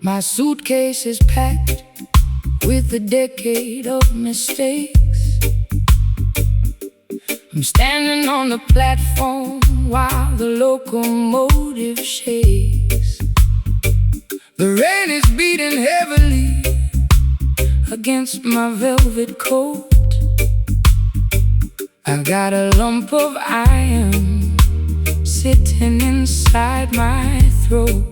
My suitcase is packed with a decade of mistakes. I'm standing on the platform while the locomotive shakes. The rain is beating heavily against my velvet coat. I've got a lump of iron sitting inside my throat.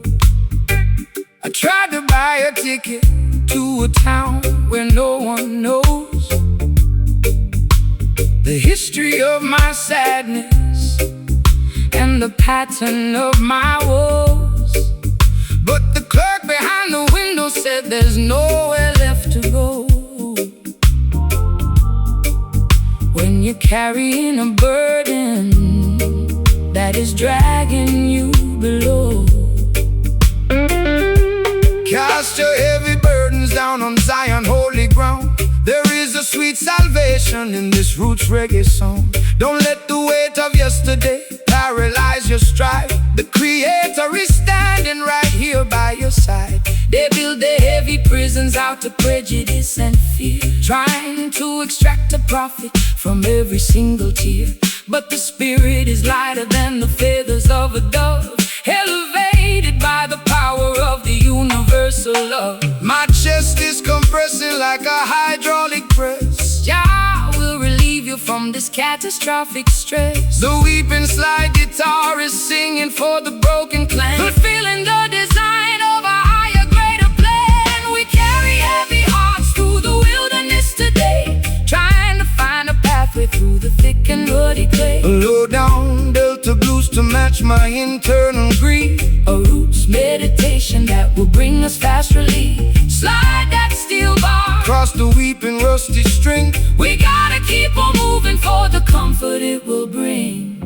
I tried to buy a ticket to a town where no one knows the history of my sadness and the pattern of my woes. But the clerk behind the window said there's nowhere left to go. When you're carrying a burden that is dragging you below, cast your heavy burdens down on Zion, holy ground. There is a sweet salvation in this roots reggae song. Don't let the weight of yesterday paralyze your stride. The Creator is standing right here by your side. They build their heavy prisons out of prejudice and fear, trying to extract a profit from every single tear. But the spirit is lighter than the feathers of a dove, elevated by the power of the universal love. My chest is compressing like a hydraulic press. Jah will relieve you from this catastrophic stress. The weeping slide guitar is singing for the broken clan, fulfilling the design of a higher, greater plan. We carry heavy hearts through the wilderness today, trying to find a pathway through the thick and muddy clay. Low down Delta blues to match my internal grief, a roots meditation that will bring us fast relief. Slide that steel bar across the weeping rusty string. We gotta keep on moving for the comfort it will bring.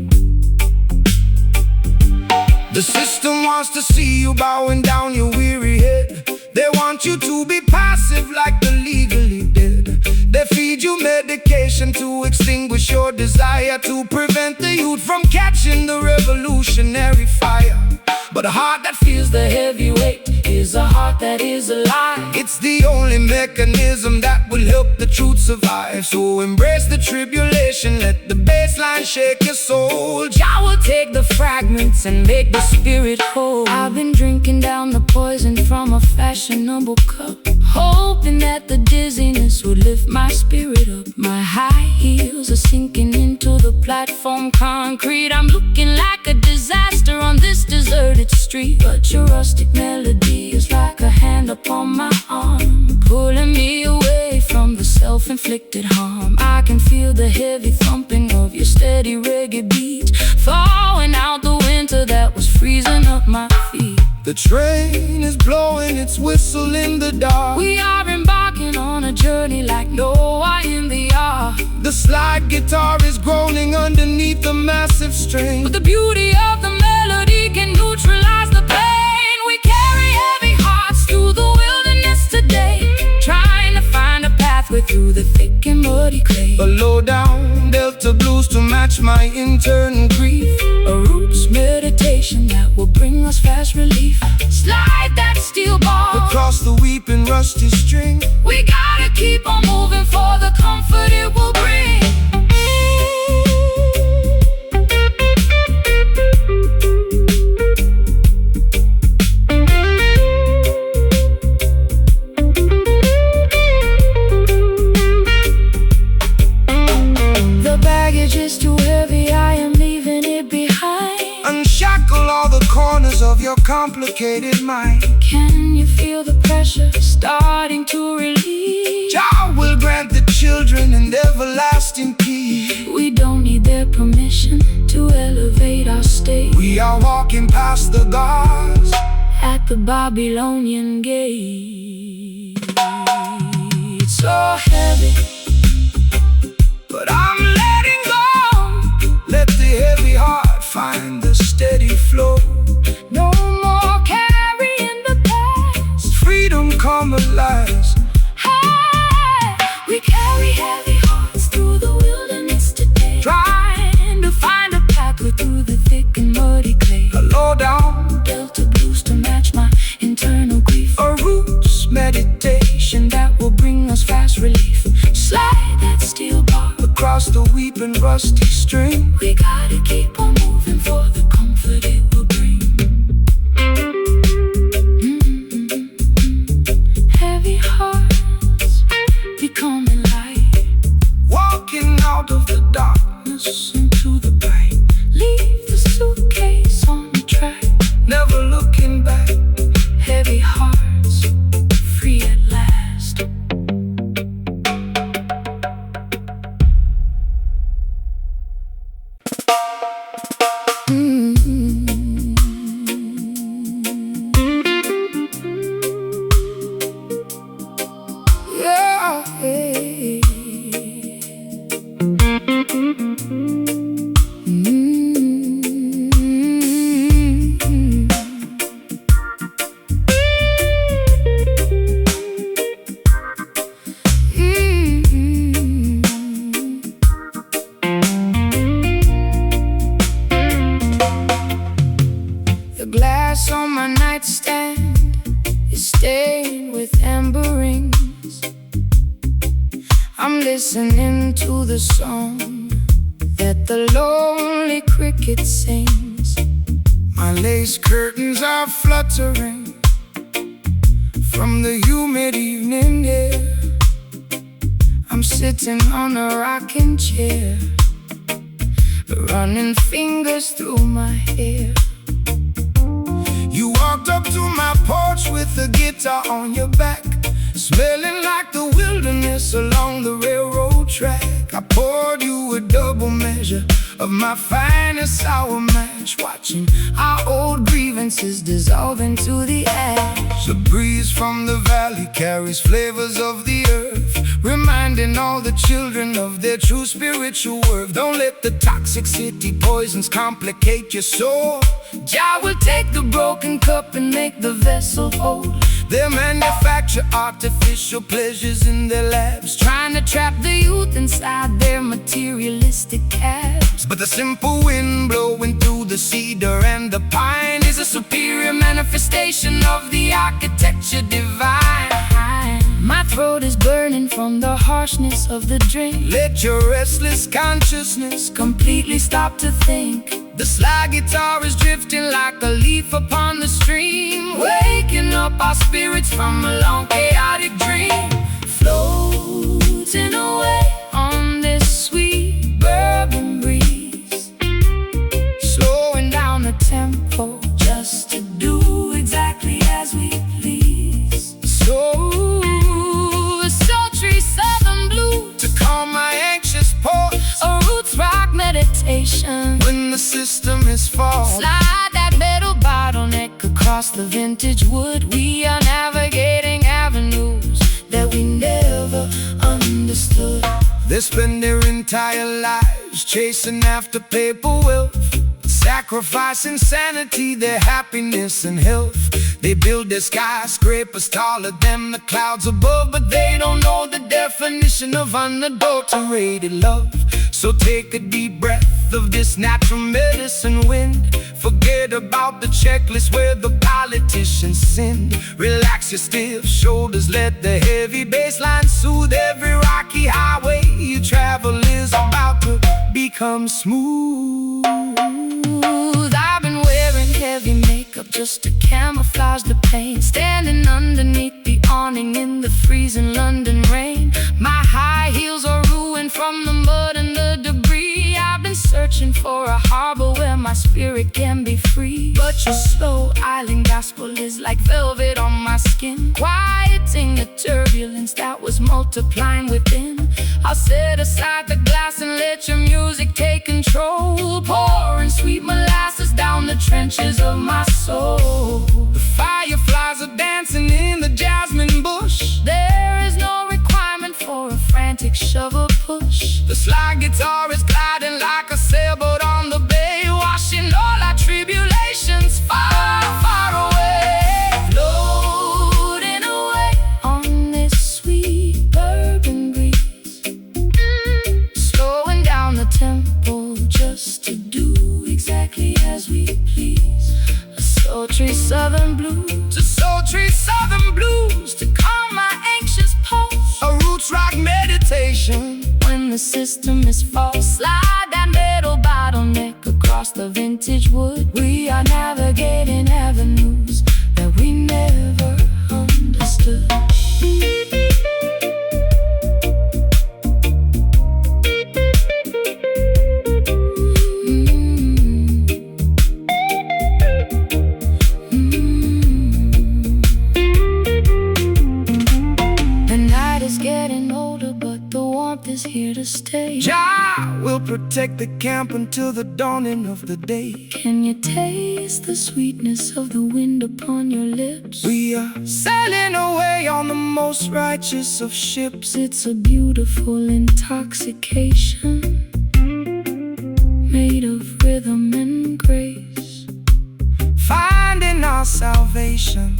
The system wants to see you bowing down your weary head. They want you to be passive like the legally dead. They feed you medication to extinguish your desire, to prevent the youth from catching the revolutionary fire. But a heart that feels the heavy weight is a heart that is alive. It's the only mechanism that will help the truth survive. So embrace the tribulation, let the bassline shake your soul. Jah will take the fragments and make the spirit whole. I've been drinking down the poison from a fashionable cup, hoping that the dizziness would lift my spirit up. My high heels are sinking into the platform concrete. I'm looking like a disaster on this deserted street, but your rustic melody is like a hand upon my arm, pulling me away from the self-inflicted harm. I can feel the heavy thumping of your steady reggae beat, thawing out the winter that was freezing up my feet. The train is blowing its whistle in the dark. We are embarking on a journey like Noah in the ark. The slide guitar is groaning underneath the massive strain, but the beauty of the melody can neutralize the pain. We carry heavy hearts through the wilderness today, trying to find a pathway through the thick and muddy clay. A low down Delta blues to match my internal grief, a roots meditation that will bring us fast relief. Slide that steel bar across the weeping rusty string. We gotta keep on moving for the comfort it will bring. The baggage is too heavy, I am leaving it behind. Unshackle all the corners of your complicated mind. Can you feel the pressure starting to relieve? Jah will grant the children an everlasting peace. We don't need their permission to elevate our state. We are walking past the guards at the Babylonian gate. It's so heavy, but I'm letting go. Let the heavy heart find the steady flow. No more carrying the past. Freedom come alive. Hey, we carry heavy hearts through the wilderness today, trying to find a pathway through the thick and muddy clay. A low down Delta blues to match my internal grief, a a weeping rusty string. We gotta keep on moving for the comfort it will bring. Heavy hearts becoming light, Walking out of the darkness into the bright. Leave the suitcase on the track. never looking back. Heavy hearts, free at last. Yeah, hey. The glass on my nightstand is stained with amber rings. I'm listening to the song that the lonely cricket sings. My lace curtains are fluttering from the humid evening air. I'm sitting on a rocking chair, running fingers through my hair. You walked up to my porch with a guitar on your back, smelling like the wilderness along the railroad track. I poured you a double measure of my finest sour mash, watching our old grievances dissolve into the ash. The breeze from the valley carries flavors of the earth, reminding all the children of their true spiritual worth. Don't let the toxic city poisons complicate your soul. Jah will take the broken cup and make the vessel whole. They manufacture artificial pleasures in their labs, trying to trap the youth inside their materialistic cabs. But the simple wind blowing through the cedar and the pine is a superior manifestation of the architecture divine. My throat is burning from the harshness of the drink. Let your restless consciousness completely stop to think. The slide guitar is drifting like a leaf upon the stream, waking up our spirits from a long chaotic dream. Floating away on this sweet bourbon breeze, slowing down the tempo just to do exactly as we please. So a sultry southern blue to calm my anxious pulse, a roots rock meditation when the system is false. Slide that metal bottleneck across the vintage wood. We are navigating avenues that we never understood. They spend their entire lives chasing after paper wealth, sacrificing sanity, their happiness and health. They build their skyscrapers taller than the clouds above, but they don't know the definition of unadulterated love. So take a deep breath of this natural medicine wind. Forget about the checklist where the politicians sin. Relax your stiff shoulders, let the heavy bass line soothe every rocky highway you travel is about to become smooth. I've been wearing heavy makeup just to camouflage the pain, standing underneath the awning in the freezing London rain. My high heels are ruined from the mud and the debris. I've been searching for a harbor where my spirit can be free, but your slow island gospel is like velvet on my skin, quieting the turbulence that was multiplying within. I'll set aside the glass and let your music take control, pouring sweet molasses down the trenches of my soul. The fireflies are dancing in the jasmine bush. There is no requirement for a frantic shovel push. The slide guitar is gliding like a sailboat on the bay, washing all our tribulations far, far away. Floating away on this sweet bourbon breeze, slowing down the tempo just to do exactly as we please. A sultry southern blues, a sultry southern blues to calm my anxious pulse, a roots rock meditation when the the system is false. Slide that metal bottleneck across the vintage wood. We are navigating avenues that we never understood. Is here to stay. Jah will protect the camp until the dawning of the day. Can you taste the sweetness of the wind upon your lips? We are sailing away on the most righteous of ships. It's a beautiful intoxication, made of rhythm and grace, finding our salvation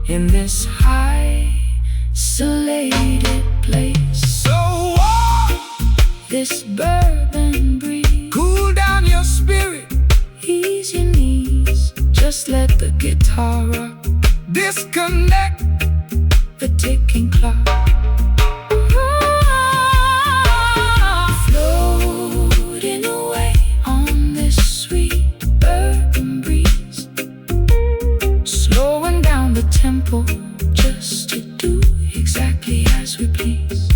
in this isolated place. So warm, this bourbon breeze, cool down your spirit, ease your knees, just let the guitar rock, disconnect the ticking clock. Floating away on this sweet bourbon breeze, slowing down the tempo just to do exactly as we please.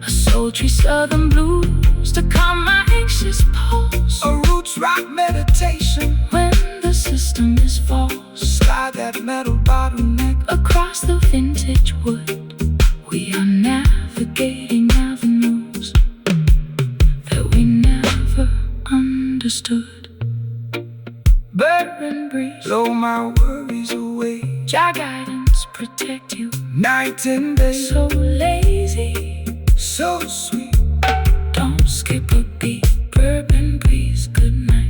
A sultry southern blues to calm my anxious pulse. A roots rock meditation when the system is false. Slide that metal bottleneck across the vintage wood. We are navigating avenues that we never understood. Bourbon breeze, blow my worries away. Jah guidance protect you night and day. So lazy, so sweet, don't skip a beat. Bourbon breeze, good night.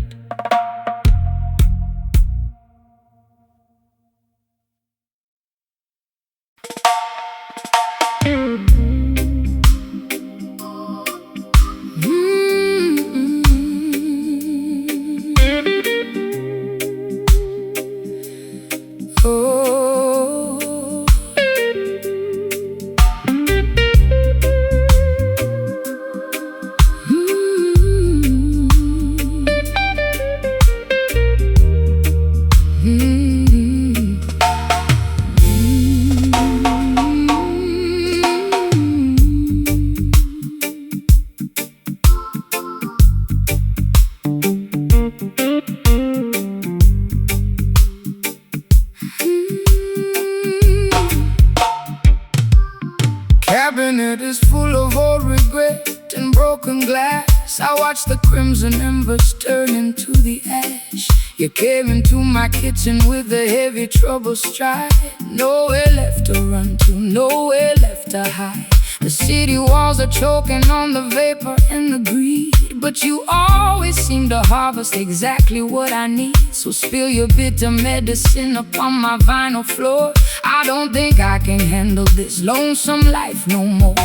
Cabinet is full of old regret and broken glass. I watch the crimson embers turn into the ash. You came into my kitchen with a heavy trouble stride. Nowhere left to run to, nowhere left to hide. The city walls are choking on the vapor and the greed, but you always seem to harvest exactly what I need. So spill your bitter medicine upon my vinyl floor. I don't think I can handle this lonesome life no more.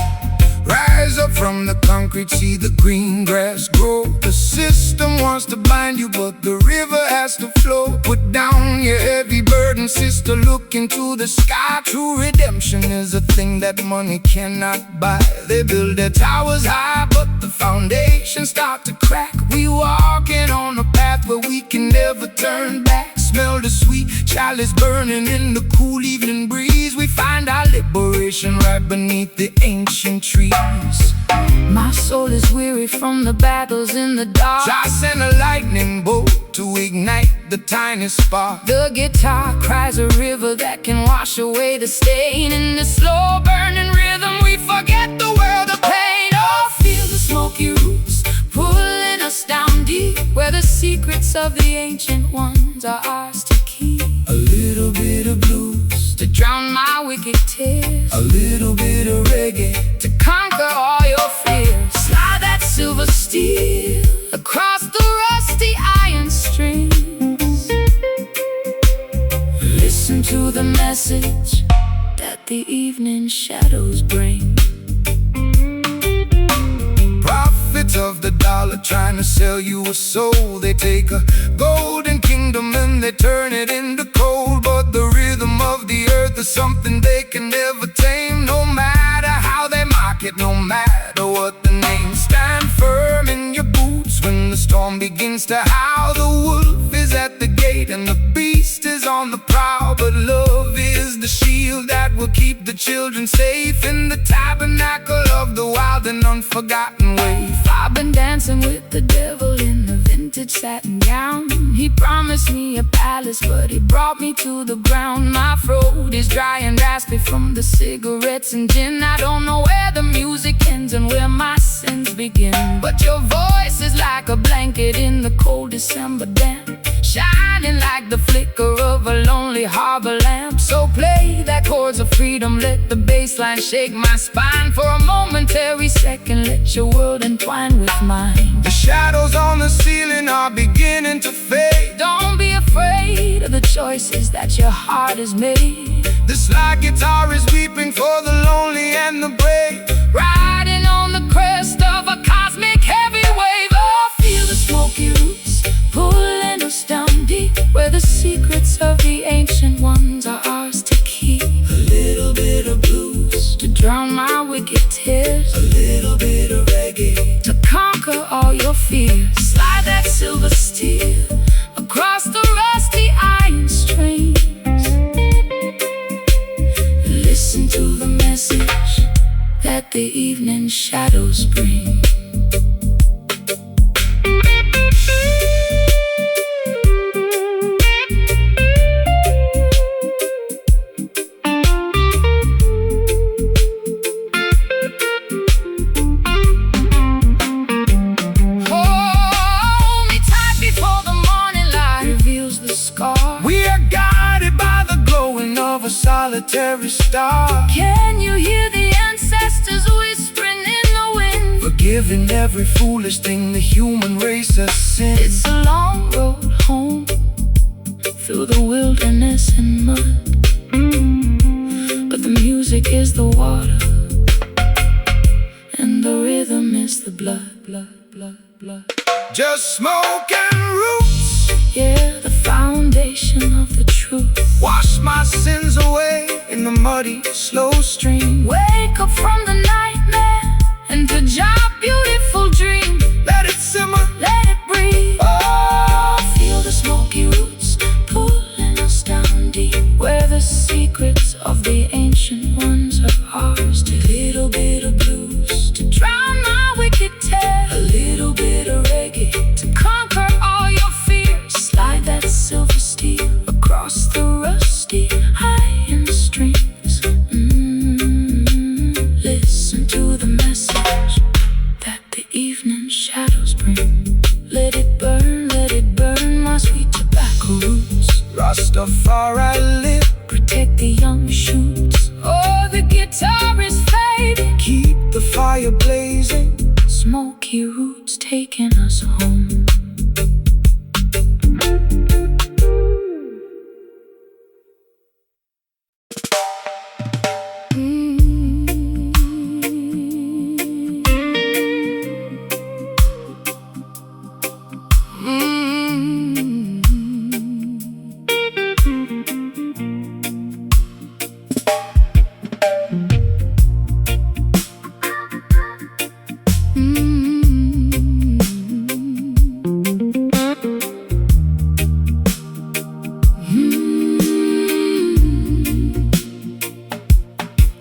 Rise up from the concrete, see the green grass grow. The system wants to bind you, but the river has to flow. Put down your heavy burden, sister, look into the sky. True redemption is a thing that money cannot buy. They build their towers high, but the foundations start to crack. We walking on a path where we can never turn back. Smell the sweet chalice burning in the cool evening breeze. We find our liberation right beneath the ancient trees. My soul is weary from the battles in the dark. I send a lightning bolt to ignite the tiny spark. The guitar cries a river that can wash away the stain. In the slow burning rhythm we forget the world of pain. Oh, feel the smoky roots pulling us down deep, where the secrets of the ancient ones are ours to keep. A little bit of blues to drown my wicked tears, a little bit of reggae to conquer all your fears. Slide that silver steel across the rusty iron strings. Listen to the message that the evening shadows bring. Prophets of the dollar trying to sell you a soul. They take a golden kingdom and they turn it into coal. But the rhythm of the earth is something they can never tame. No matter how they mock it, no matter what will keep the children safe in the tabernacle of the wild and unforgotten wave. I've been dancing with the devil in the vintage satin gown. He promised me a palace, but he brought me to the ground. My throat is dry and raspy from the cigarettes and gin. I don't know where the music ends and where my sins begin, but your voice is like a blanket in the cold December damp, shining like the flicker of a lonely harbor lamp. So play that chords of freedom, let the bass line shake my spine. For a momentary second, let your world entwine with mine. The shadows on the ceiling are beginning to fade. Don't be afraid of the choices that your heart has made. The slide guitar is weeping for the lonely and the brave, Riding on the crest of a cosmic heavy wave. Oh, feel the smoky roots pulling us down deep, where the secrets of the ancient ones are ours to keep. A little bit of blues To drown my wicked tears, a little bit of reggae to conquer all your fears. Slide that silver steel across the rusty iron strings. Listen to the message that the evening shadows bring. We are guided by the glowing of a solitary star, Can you hear the ancestors whispering in the wind? forgiving every foolish thing the human race has sinned. It's a long road home through the wilderness and mud, but the music is the water and the rhythm is the blood, blood, blood, blood. Just smoke and roots, Yeah, the foundation of the truth. wash my sins away in the muddy, slow stream. Wake up from the nightmare and to your beautiful dream. Let it simmer, Let it breathe. oh, Feel the smoky roots pulling us down deep, where the secrets of the ancient ones are ours to. Little bit of blues to drown my wicked tears, a little bit of reggae to conquer all your fears. Slide that silver steel across the rusty iron strings. Listen to the message that the evening shadows bring. Let it burn, my sweet tobacco roots. Rastafari live, Protect the young shoots. Oh, the guitar is fading. keep the fire blazing. Smoky roots taking us home.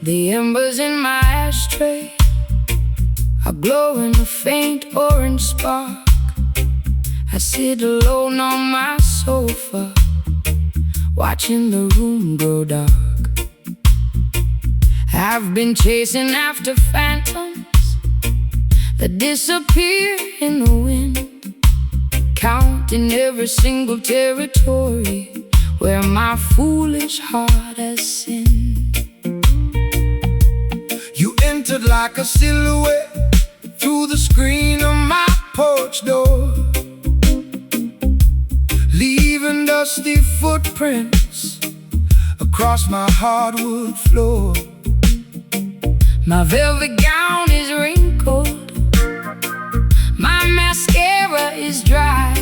The embers in my ashtray are glowing a faint orange spark. I sit alone on my sofa, watching the room grow dark. I've been chasing after phantoms that disappear in the wind, counting every single territory where my foolish heart has sinned. You entered like a silhouette through the screen of my porch door, leaving dusty footprints across my hardwood floor. My velvet gown is wrinkled, my mascara is dry,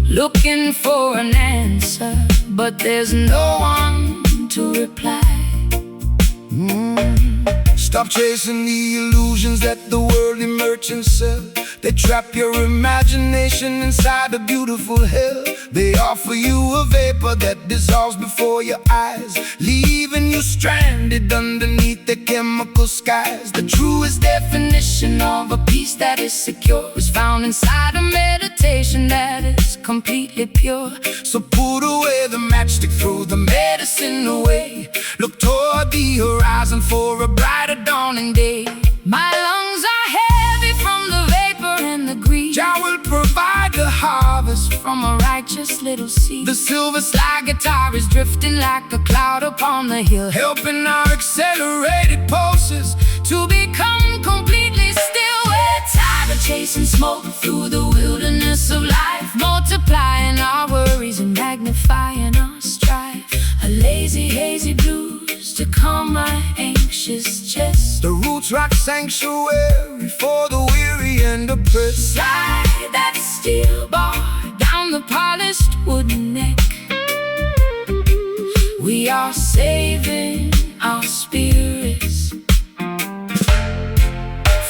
looking for an answer, but there's no one to reply. Stop chasing the illusions that the worldly merchants sell. They trap your imagination inside a beautiful hell. They offer you a vapor that dissolves before your eyes, leave stranded underneath the chemical skies. The truest definition of a peace that is secure is found inside a meditation that is completely pure. So put away the matchstick, throw the medicine away. Look toward the horizon for a brighter dawning day. My lungs are heavy from the vapor and the greed. Jah will provide the harvest from a righteous little seed. The silver slide guitar is drifting like a cloud upon the hill, helping our accelerated pulses to become completely still. We're tired of chasing smoke through the wilderness of life, multiplying our worries and magnifying our strife. A lazy, hazy blues to calm my anxious chest. The roots rock sanctuary for the weary and oppressed. Slide that steel bar down the polished wooden neck. We are saving our spirits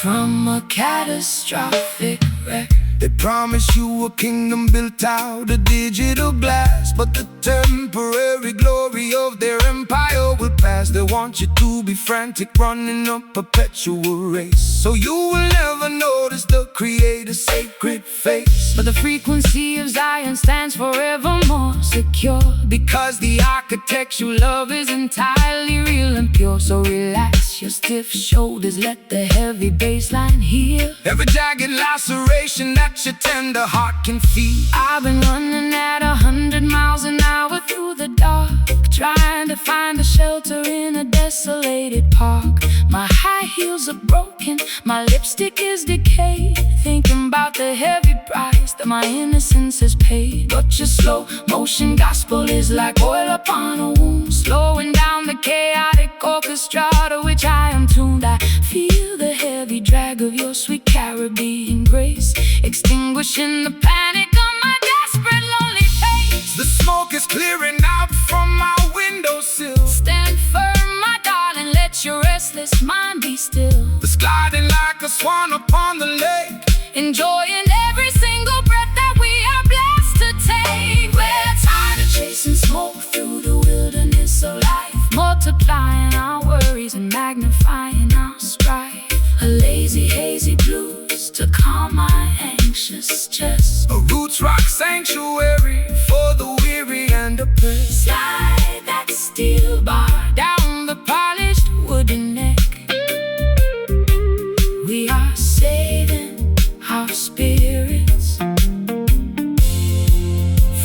from a catastrophic wreck. They promise you a kingdom built out of digital glass, but the temporary glory of their empire will pass. They want you to be frantic, running a perpetual race, so you will never notice the Creator's sacred face. But the frequency of Zion stands forevermore secure, because the architect you love is entirely real and pure. So relax your stiff shoulders, let the heavy bass line heal every jagged laceration that your tender heart can feel. I've been running at 100 miles an hour through the dark, trying to find a shelter in a desolated park. My high heels are broken, my lipstick is decayed, thinking about the heavy price that my innocence has paid. But your slow motion gospel is like oil upon a wound, slowing down the chaotic orchestra to which I am tuned. I feel the heavy drag of your sweet Caribbean grace, extinguishing the panic on my desperate lonely face. The smoke is clearing out from my windowsill. Stand firm, my darling, let your restless mind be still. The gliding like a swan upon the lake, enjoying every single breath that we are blessed to take. We're tired of chasing smoke through the wilderness of life, multiplying our worries and magnifying our strife. A lazy, hazy blues to calm my anxious chest. A roots rock sanctuary for the weary and oppressed. Slide that steel bar down the polished wooden neck. We are saving our spirits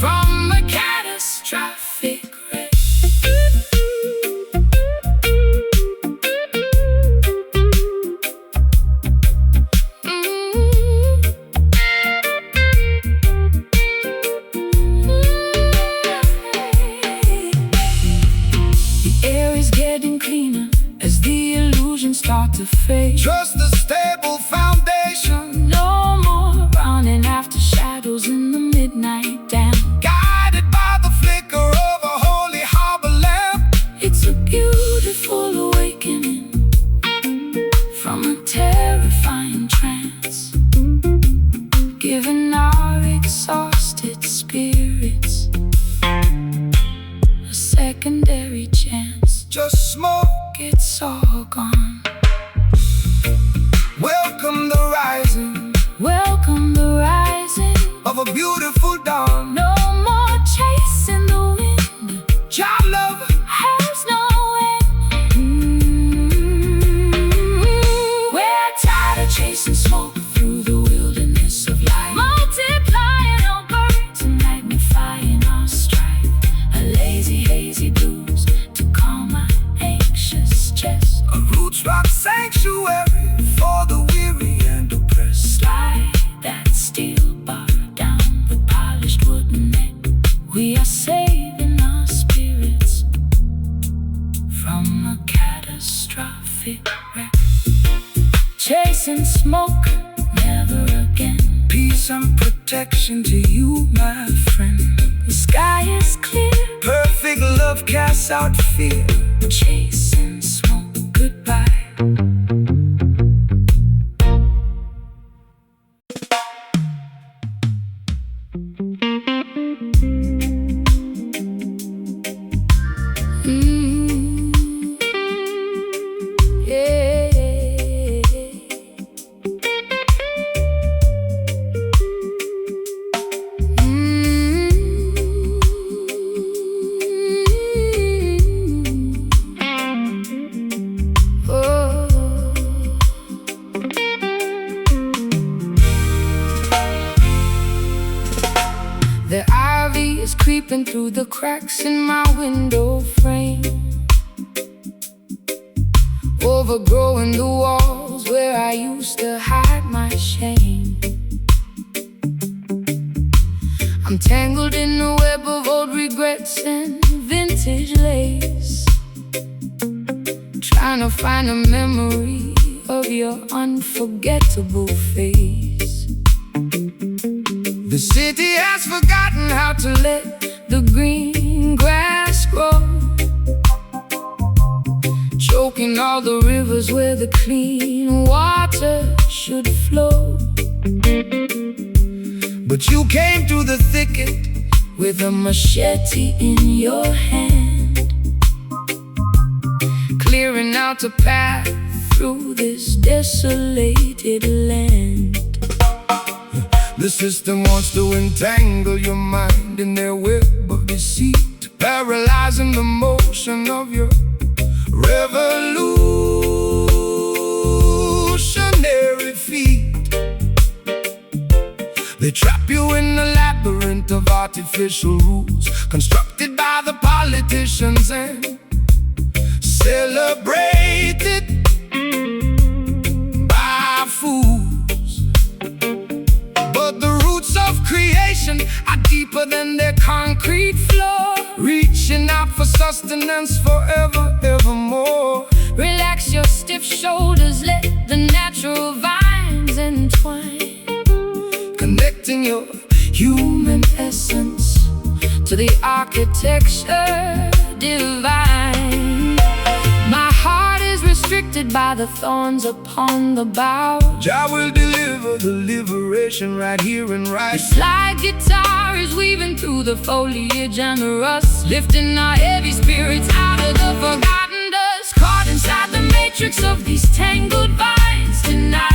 from a catastrophic wreck. Start to fade. Trust the stable foundation. No more running after shadows in the midnight damp. Guided by the flicker of a holy harbor lamp. It's a beautiful awakening from a terrifying trance, giving our exhausted spirits a secondary chance. Just smoke, it's all gone. Welcome the rising, welcome the rising of a beautiful dawn. No more chasing the wind, Jah love has no end. We're tired of chasing smoke through the wilderness of life, multiplying our burdens and magnifying our strife. A lazy, hazy blues to calm my anxious chest. A roots rock sanctuary for the weary and oppressed. Slide that steel bar down the polished wooden neck. We are saving our spirits from a catastrophic wreck. Chasing smoke, never again. Peace and protection to you, my friend. The sky is clear, perfect love casts out fear. Chasing smoke, goodbye. cracks in my window frame, overgrowing the walls where I used to hide my shame. I'm tangled in the web of old regrets and vintage lace, trying to find a memory of your unforgettable face. The city has forgotten how to let The green grass grow, choking all the rivers where the clean water should flow. But you came through the thicket With a machete in your hand, clearing out a path through this desolated land. The system wants to entangle your mind in their web of deceit, paralyzing the motion of your revolutionary feet. They trap you in a labyrinth of artificial rules constructed by the politicians and celebrated by fools. But the roots of creation are deeper than their concrete floor, reaching out for sustenance forever, evermore. Relax your stiff shoulders, let the natural vines entwine, Connecting your human essence to the architecture divine. My heart is restricted by the thorns upon the bough. Jah will deliver the liberation right here and right. The slide guitar is weaving through the foliage and the rust, lifting our heavy spirits out of the forgotten dust, caught inside the matrix of these tangled vines tonight.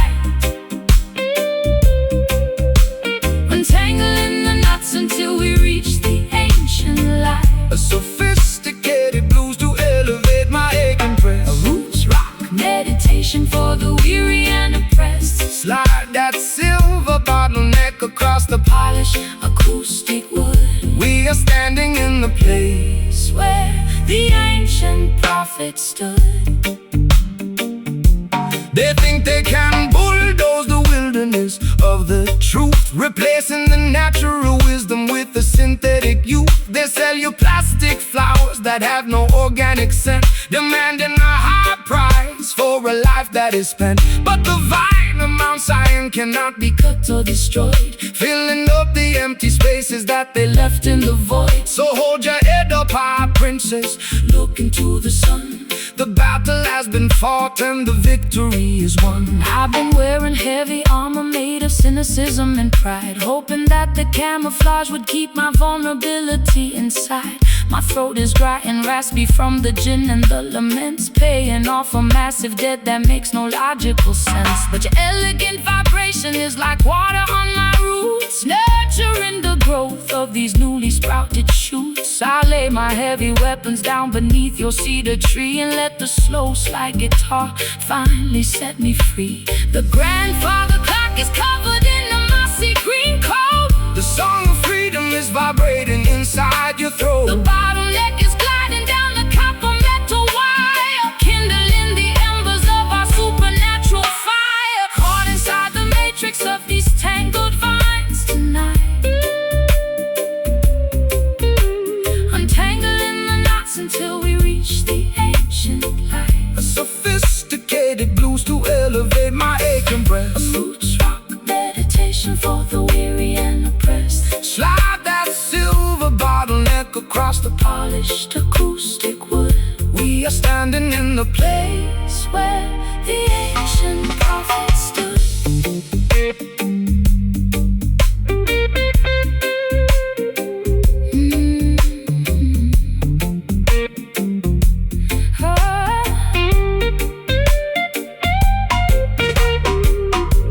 Untangling the knots until we reach the ancient light. A sophisticated blues to elevate my aching press. A roots rock meditation for the weary and oppressed. Slide that silver bottleneck across the Polish acoustic wood, We are standing in the place where the ancient prophet stood. They think they can bulldoze the wilderness of the truth, replacing the natural wisdom with the synthetic youth. They sell you plastic flowers that have no organic scent, demanding a high price for a life that is spent. But the vine of Mount Zion cannot be cut or destroyed, filling up the empty spaces that they left in the void. So hold your head up high, princess, look into the sun. The battle has been fought and the victory is won. I've been wearing heavy armor made of cynicism and pride, hoping that the camouflage would keep my vulnerability inside. My throat is dry and raspy from the gin and the laments, paying off a massive debt that makes no logical sense. But your elegant vibration is like water on my roots, nurturing the growth of these newly sprouted shoots. I lay my heavy weapons down beneath your cedar tree and let the slow slide guitar finally set me free. The grandfather clock is covered in a mossy green coat. The song of freedom is vibrating inside your throat. The bottleneck is gliding down the copper metal wire, kindling the embers of our supernatural fire, caught inside the matrix of these tangled vines tonight. Untangling the knots until we reach the ancient light. A sophisticated blues to elevate my aching breast. A roots rock meditation for the weary and oppressed. Slide that silver bottleneck across the Polished acoustic wood, We are standing in the place where the ancient prophet stood.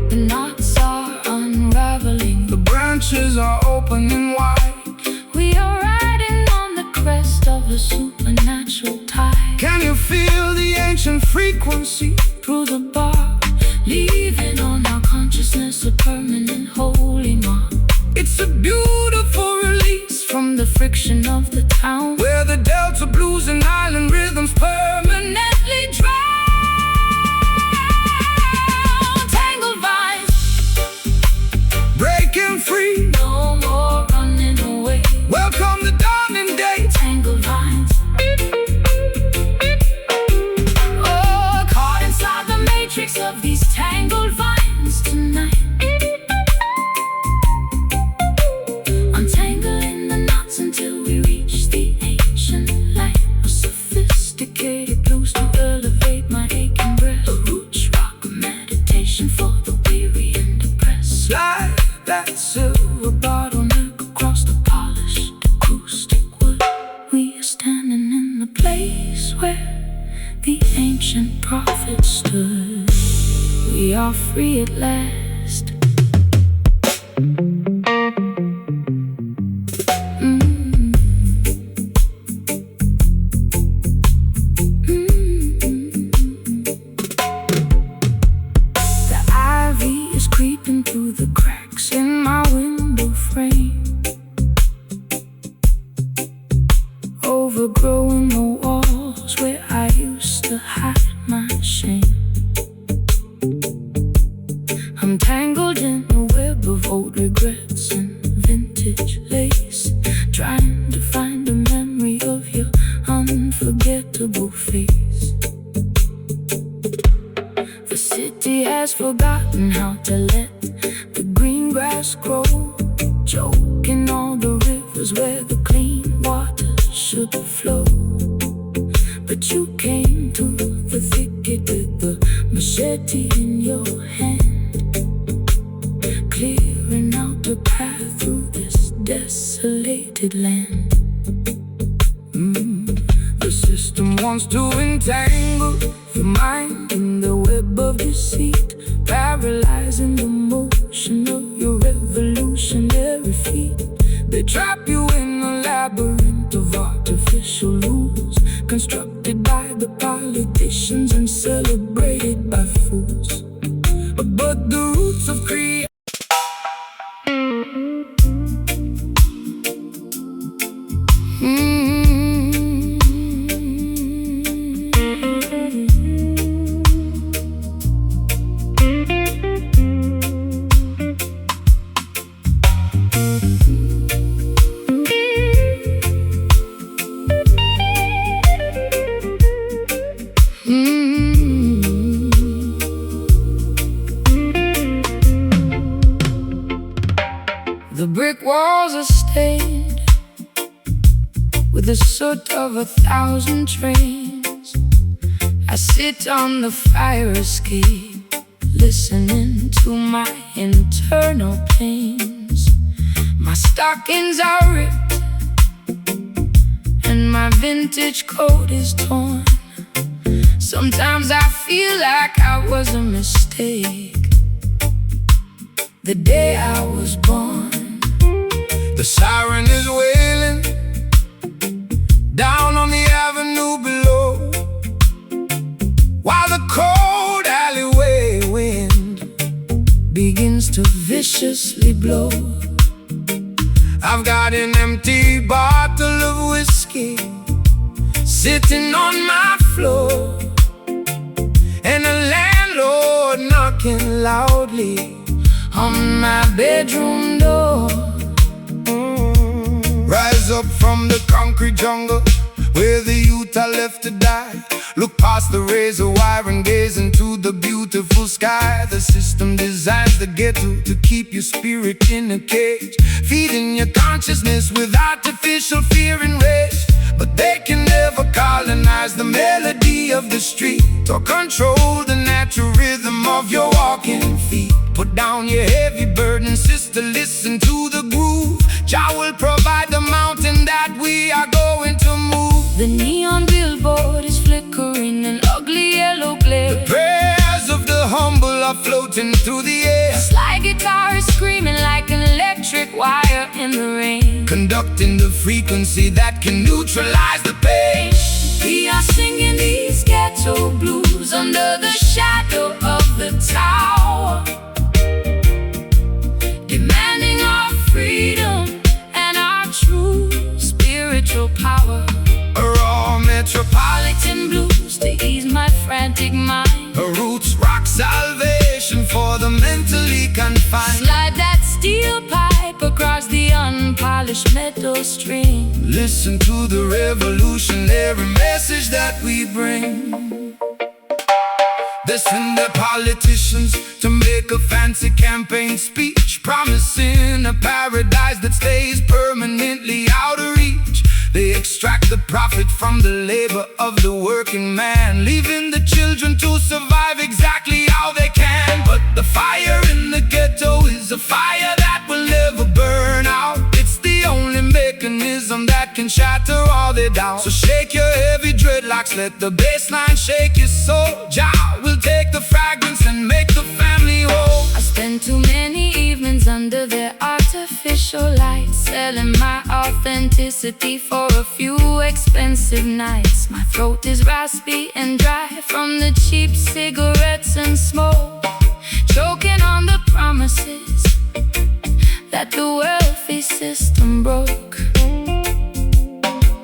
The knots are unraveling, The branches are opening wide. we are riding on the crest of a supernatural tide. Can you feel the ancient frequency? Through the bar, leaving on our consciousness a permanent holy mark. It's a beautiful release From the friction of the tide. ancient prophets stood. We are free at last. The ivy is creeping through the cracks in my window frame, overgrowing the walls where I used to hide my shame. I'm tangled in a web of old regrets and vintage lace, trying to find a memory of your unforgettable face. The city has forgotten how to let the green grass grow, choking all the rivers where the clean water should flow. But you came to the thicket with the machete in your hand, clearing out a path through this desolated land. The system wants to entangle your mind in the web of deceit, paralyzing the motion of your revolutionary feet. They trap you in a labyrinth of artificial rules, constructed by the politicians and celebrated by fools. But the roots of creation The brick walls are stained with the soot of 1,000 trains. I sit on the fire escape, listening to my internal pains. My stockings are ripped and my vintage coat is torn. Sometimes I feel like I was a mistake the day I was born. The siren is wailing down on the avenue below, while the cold alleyway wind begins to viciously blow. I've got an empty bottle of whiskey sitting on my floor, and a landlord knocking loudly on my bedroom door. Rise up from the concrete jungle where the youth are left to die. Look past the razor wire and gaze into the beautiful sky. The system designs the ghetto to keep your spirit in a cage, feeding your consciousness with artificial fear and rage. But they can never colonize the melody of the street or control the natural rhythm of your walking feet. Put down your heavy burden, sister, listen to the groove. Jah will provide the mountain that we are going to move. The neon billboard is flickering an ugly yellow glare. The prayers of the humble are floating through the air. A slide guitar is screaming like an electric wire in the rain, conducting the frequency that can neutralize the pain. We are singing these ghetto blues under the shadow of the tower, demanding our freedom and our true spiritual power. A raw metropolitan Blues to ease my frantic mind, a roots rock salvation for the mentally confined. slide that steel pipe across the unpolished metal string. Listen to the revolutionary message that we bring. They send their politicians to make a fancy campaign speech, promising a paradise that stays permanently out of reach. They extract the profit from the labor of the working man, leaving the children to survive exactly how they can. But the fire in the ghetto is a fire that will never burn out. It's the only mechanism that can shatter all their it out. So shake your heavy dreadlocks, let the bass line shake your soul. Jah will take the fragrance and make the family whole. I spend too many evenings under their artificial lights, selling my authenticity for a few expensive nights. My throat is raspy and dry from the cheap cigarettes and smoke, choking on the promises that the wealthy system broke.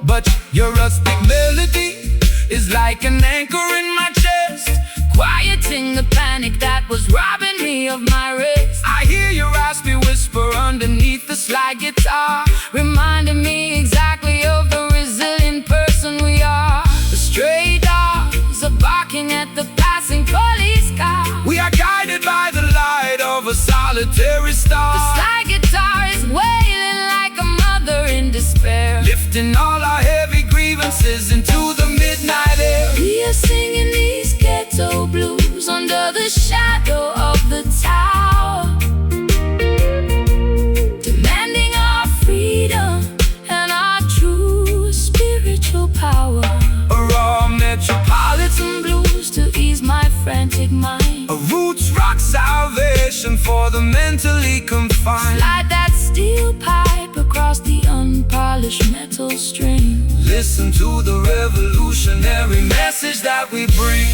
But your rustic melody is like an anchor in my chest, quieting the panic that was robbing me of my rest. I hear your raspy whisper underneath the slide guitar, reminding me exactly of the resilient person we are. The stray dogs are barking at the passing police car. We are guided by the light of a solitary star. The slide guitar is wailing like a mother in despair, lifting all our heavy grievances into the midnight air. We are singing these ghetto blues under the shadow of the tower, demanding our freedom and our true spiritual power. A raw metropolitan blues to ease my frantic mind, a roots rock salvation for the mentally confined. Slide that steel pipe across the unpolished metal string. Listen to the revolutionary message that we bring.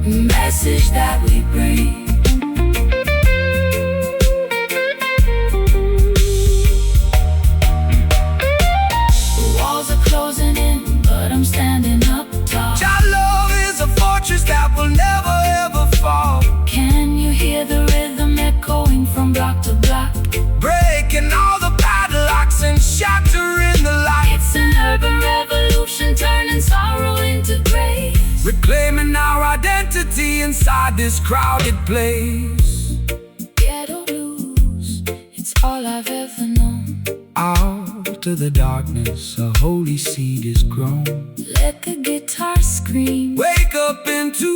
The message that we bring. The walls are closing in, but I'm standing up tall. Jah love is a fortress that will never ever fall. Can you hear the rhythm echoing from block to block, breaking all the padlocks and shattering the light? It's an urban revolution, turning sorrow into grace, reclaiming our identity inside this crowded place. Ghetto blues, it's all I've ever known. Out of the darkness, a holy seed is grown. Let the guitar scream, wake up into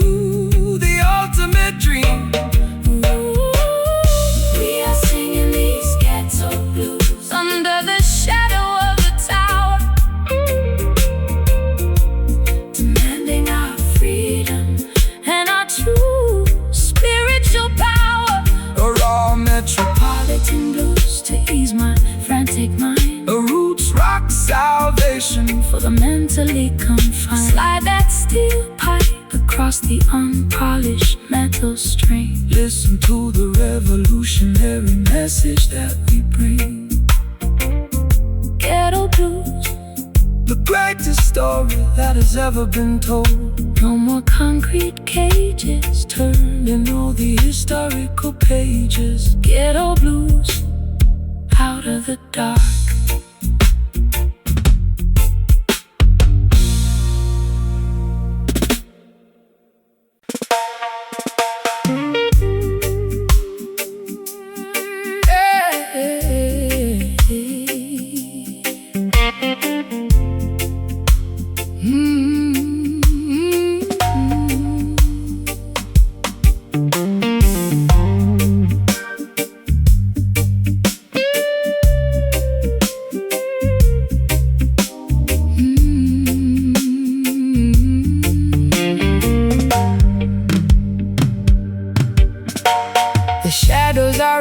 the ultimate dream. We are singing these ghetto blues under the shadow of the tower, demanding our freedom and our true spiritual power. A raw metropolitan blues to ease my frantic mind, a roots rock salvation for the mentally confined. Slide that steel pipe across the unpolished metal string. Listen to the revolutionary message that we bring. Ghetto blues, the greatest story that has ever been told. No more concrete cages turned in all the historical pages. Ghetto blues, out of the dark.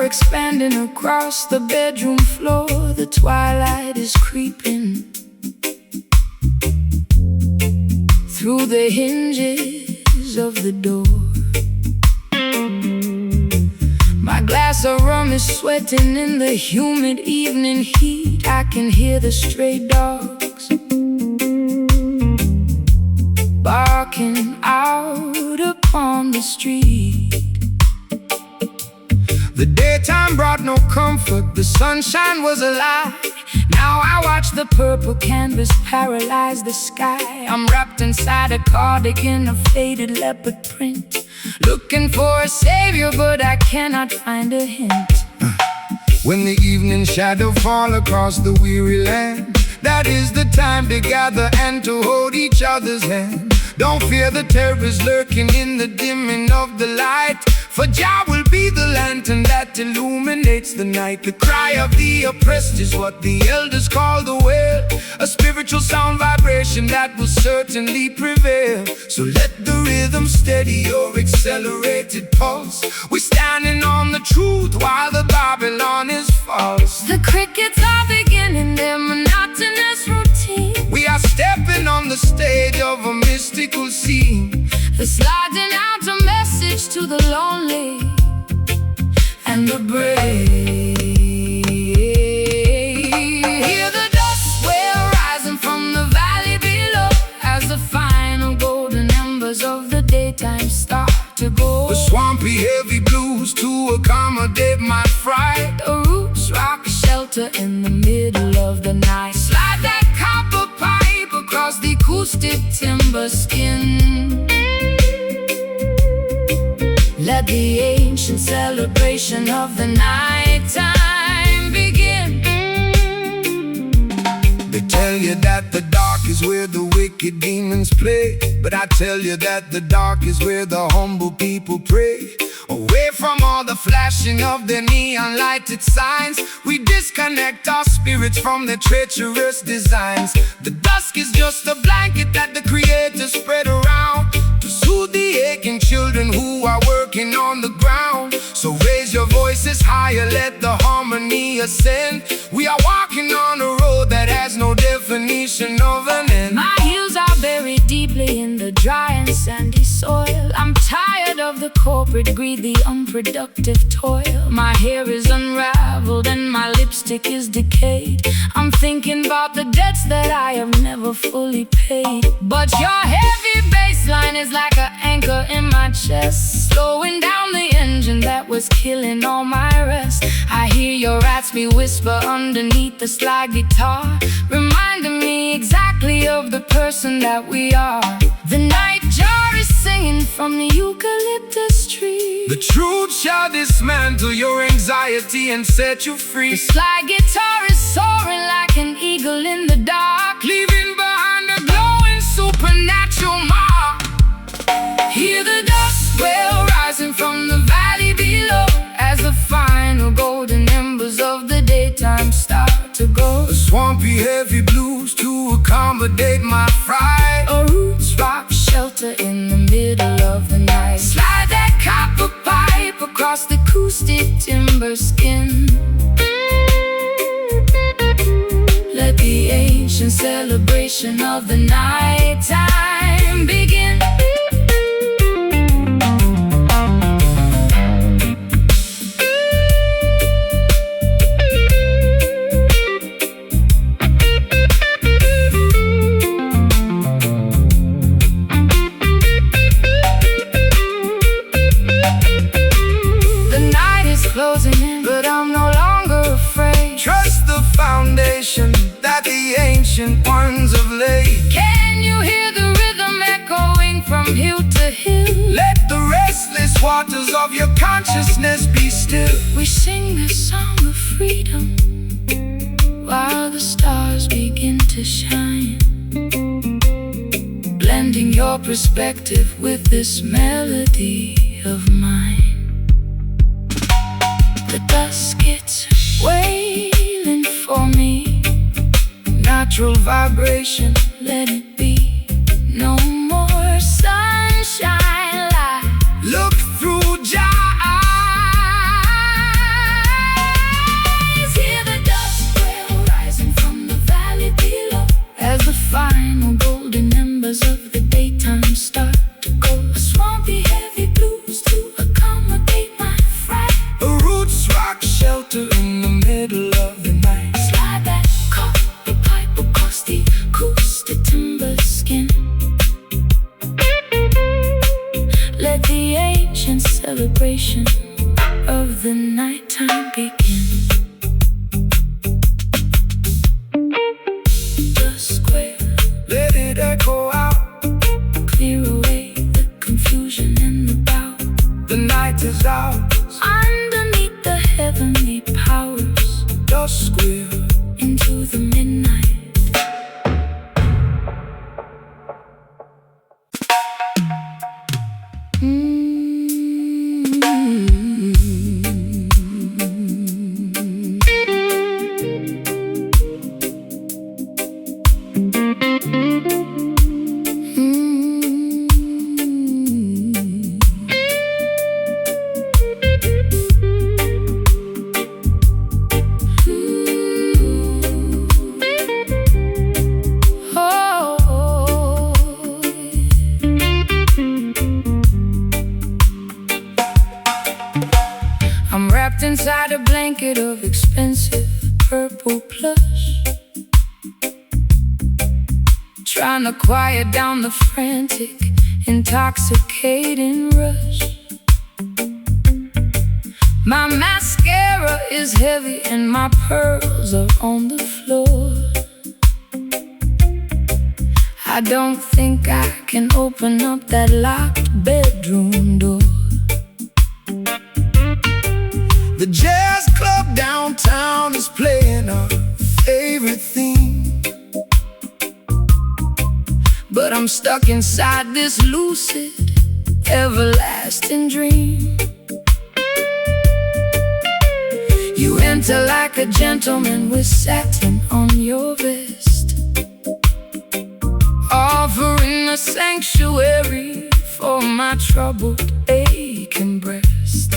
Expanding across the bedroom floor, the twilight is creeping through the hinges of the door. My glass of rum is sweating in the humid evening heat. I can hear the stray dogs barking out upon the street. The daytime brought no comfort, the sunshine was a lie. Now I watch the purple canvas paralyze the sky. I'm wrapped inside a cardigan of faded leopard print, looking for a savior, but I cannot find a hint. When the evening shadow fall across the weary land, that is the time to gather and to hold each other's hand. Don't fear the terrors lurking in the dimming of the light, for Jah will be the lantern that illuminates the night. The cry of the oppressed is what the elders call the wail, a spiritual sound vibration that will certainly prevail. So let the rhythm steady your accelerated pulse. We're standing on the truth while the Babylon is false. The crickets are beginning their monotonous routine. We are stepping on the stage of a mystical scene. They're sliding out a message to the lonely and the brave. Hear the dust wail rising from the valley below, as the final golden embers of the daytime start to go. The swampy heavy blues to accommodate my fright. The roots rock shelter in the middle of the night. Slide that copper pipe across the acoustic timber skin. Let the ancient celebration of the nighttime begin. They tell you that the dark is where the wicked demons play, but I tell you that the dark is where the humble people pray. Away from all the flashing of their neon lighted signs, we disconnect our spirits from their treacherous designs. The dusk is just a blanket that the Creator spread around to soothe the aching children who are working on the ground. So raise your voices higher, let the harmony ascend. We are walking on a road that has no definition of an end. My heels are buried deeply in the dry and sandy soil. I'm tired of the corporate greed, the unproductive toil. My hair is unraveled and my lipstick is decayed. I'm thinking about the debts that I have never fully paid. But your heavy bass line is like an anchor in my chest, slowing down the engine that was killing all my rest. I hear your raspy whisper underneath the slide guitar, reminding me exactly of the person that we are. The nightjar is singing from the eucalyptus tree. The truth shall dismantle your anxiety and set you free. The slide guitar is soaring like an eagle in the dark, leaving behind a glowing supernatural mark. Hear the dust wail rising from the valley below, as the final golden embers of the daytime start to go. The swampy heavy blues to accommodate my fright. A roots rock shelter in the middle of the night. Slide that copper pipe across the acoustic timber skin. Let the ancient celebration of the nighttime begin. Closing in, but I'm no longer afraid. Trust the foundation that the ancient ones have laid. Can you hear the rhythm echoing from hill to hill? Let the restless waters of your consciousness be still. We sing this song of freedom while the stars begin to shine, blending your perspective with this melody of mine. The dusk gets wailing for me, natural vibration, let it be. No more sunshine light. Look through Jah eyes. Hear the dust wail rising from the valley below, as the final golden embers of the daytime start to go. Swampy heavy blues to accommodate my fright. Rock shelter in the middle of the night. Slide that copper pipe across the acoustic timber skin. flush, trying to quiet down the frantic, intoxicating rush. My mascara is heavy and my pearls are on the floor. I don't think I can open up that locked bedroom door. The jazz club downtown is playing our favorite theme, but I'm stuck inside this lucid, everlasting dream. You enter like a gentleman with satin on your vest, offering a sanctuary for my troubled, aching breast.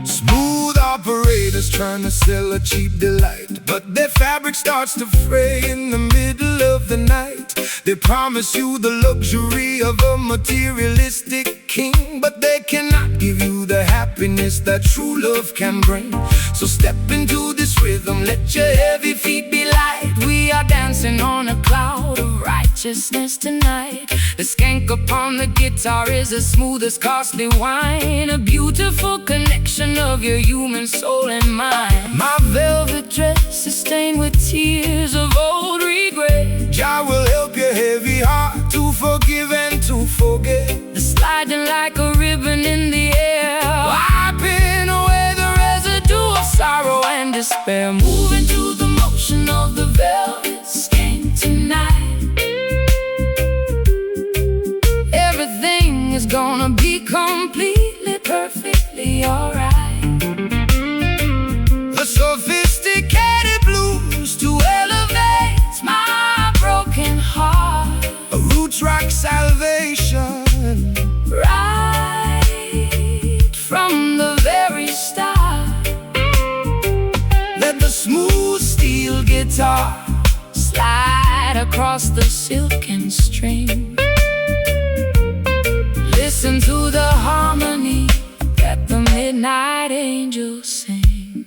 Smooth operators trying to sell a cheap delight, but their fabric starts to fray in the middle of the night. They promise you the luxury of a materialistic king, but they cannot give you the happiness that true love can bring. So step into this rhythm, let your heavy feet be light. We are dancing on a cloud of righteousness tonight. The skank upon the guitar is as smooth as costly wine, a beautiful connection of your human soul and mind. My velvet dress is stained with tears of old regret. Jah will help your heavy heart to forgive and to forget. The sliding like a ribbon in the air, wiping away the residue of sorrow and despair. Moving to the motion of the velvet skank tonight. Everything is gonna be completely, perfectly alright. The sophisticated blues to elevate my broken heart, a roots rock salvation, right from the very start. Let the smooth steel guitar slide across the silken string. Listen to the harmony that the midnight angels sing.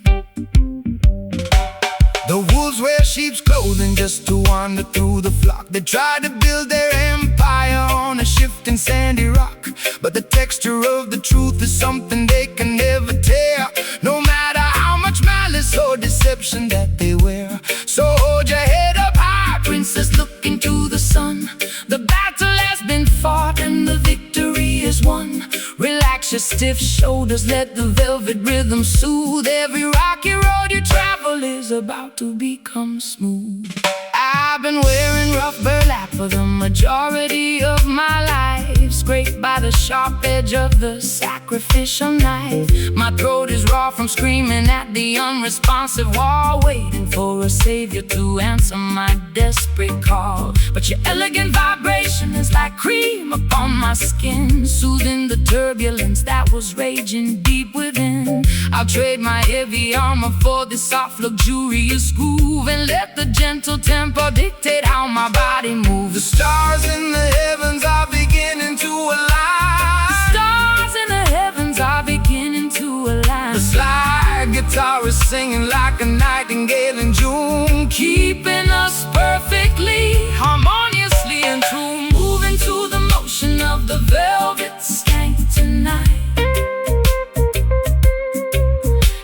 The wolves wear sheep's clothing just to wander through the flock. They try to build their empire on a shifting sandy rock, but the texture of the truth is something they can never tear, no matter how much malice or deception that they wear. So hold your head up high, princess, look into the sun. The battle has been fought and the victory is won. Relax your stiff shoulders, let the velvet rhythm soothe. Every rocky road you travel is about to become smooth. I've been wearing rough burlap for the majority of my life, scraped by the sharp edge of the sacrificial knife. My throat is raw from screaming at the unresponsive wall, waiting for a savior to answer my desperate call. But your elegant vibration is like cream upon my skin, soothing the turbulence that was raging deep within. I'll trade my heavy armor for this soft, luxurious groove, and let the gentle tempo dictate how my body moves. The stars in the heavens are beginning to align. The stars in the heavens are beginning to align. The slide guitar is singing like a nightingale in June, keeping us perfectly, harmoniously in tune. Moving to the motion of the velvet skank tonight.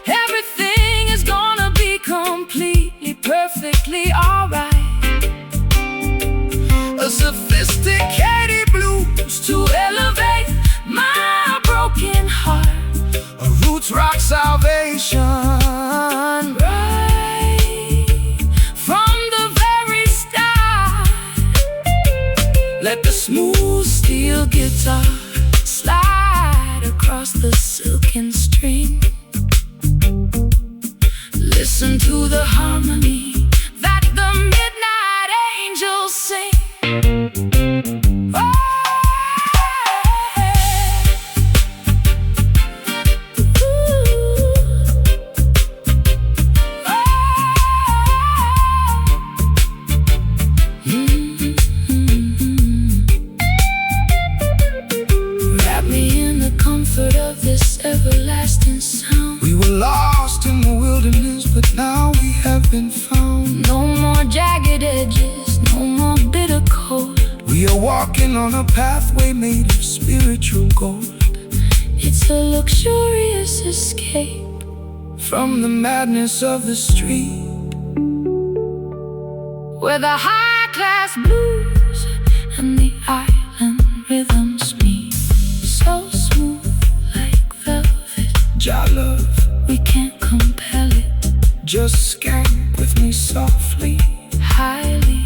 Everything is gonna be completely, perfectly alright. A sophisticated blues to elevate my broken heart, a roots rock salvation, right from the very start. Let the smooth steel guitar slide across the silken string. Listen to the harmony that the midnight angels sing. Wrap me in the comfort of this everlasting sound. We were lost in the wilderness, but now we have been found. No more jagged edges, no more bitter cold. We are walking on a pathway made of spiritual gold. It's a luxurious escape from the madness of the street, where the high-class blues and the island rhythms meet. So smooth like velvet, Jah love, we can't compel it. just skank with me softly. Highly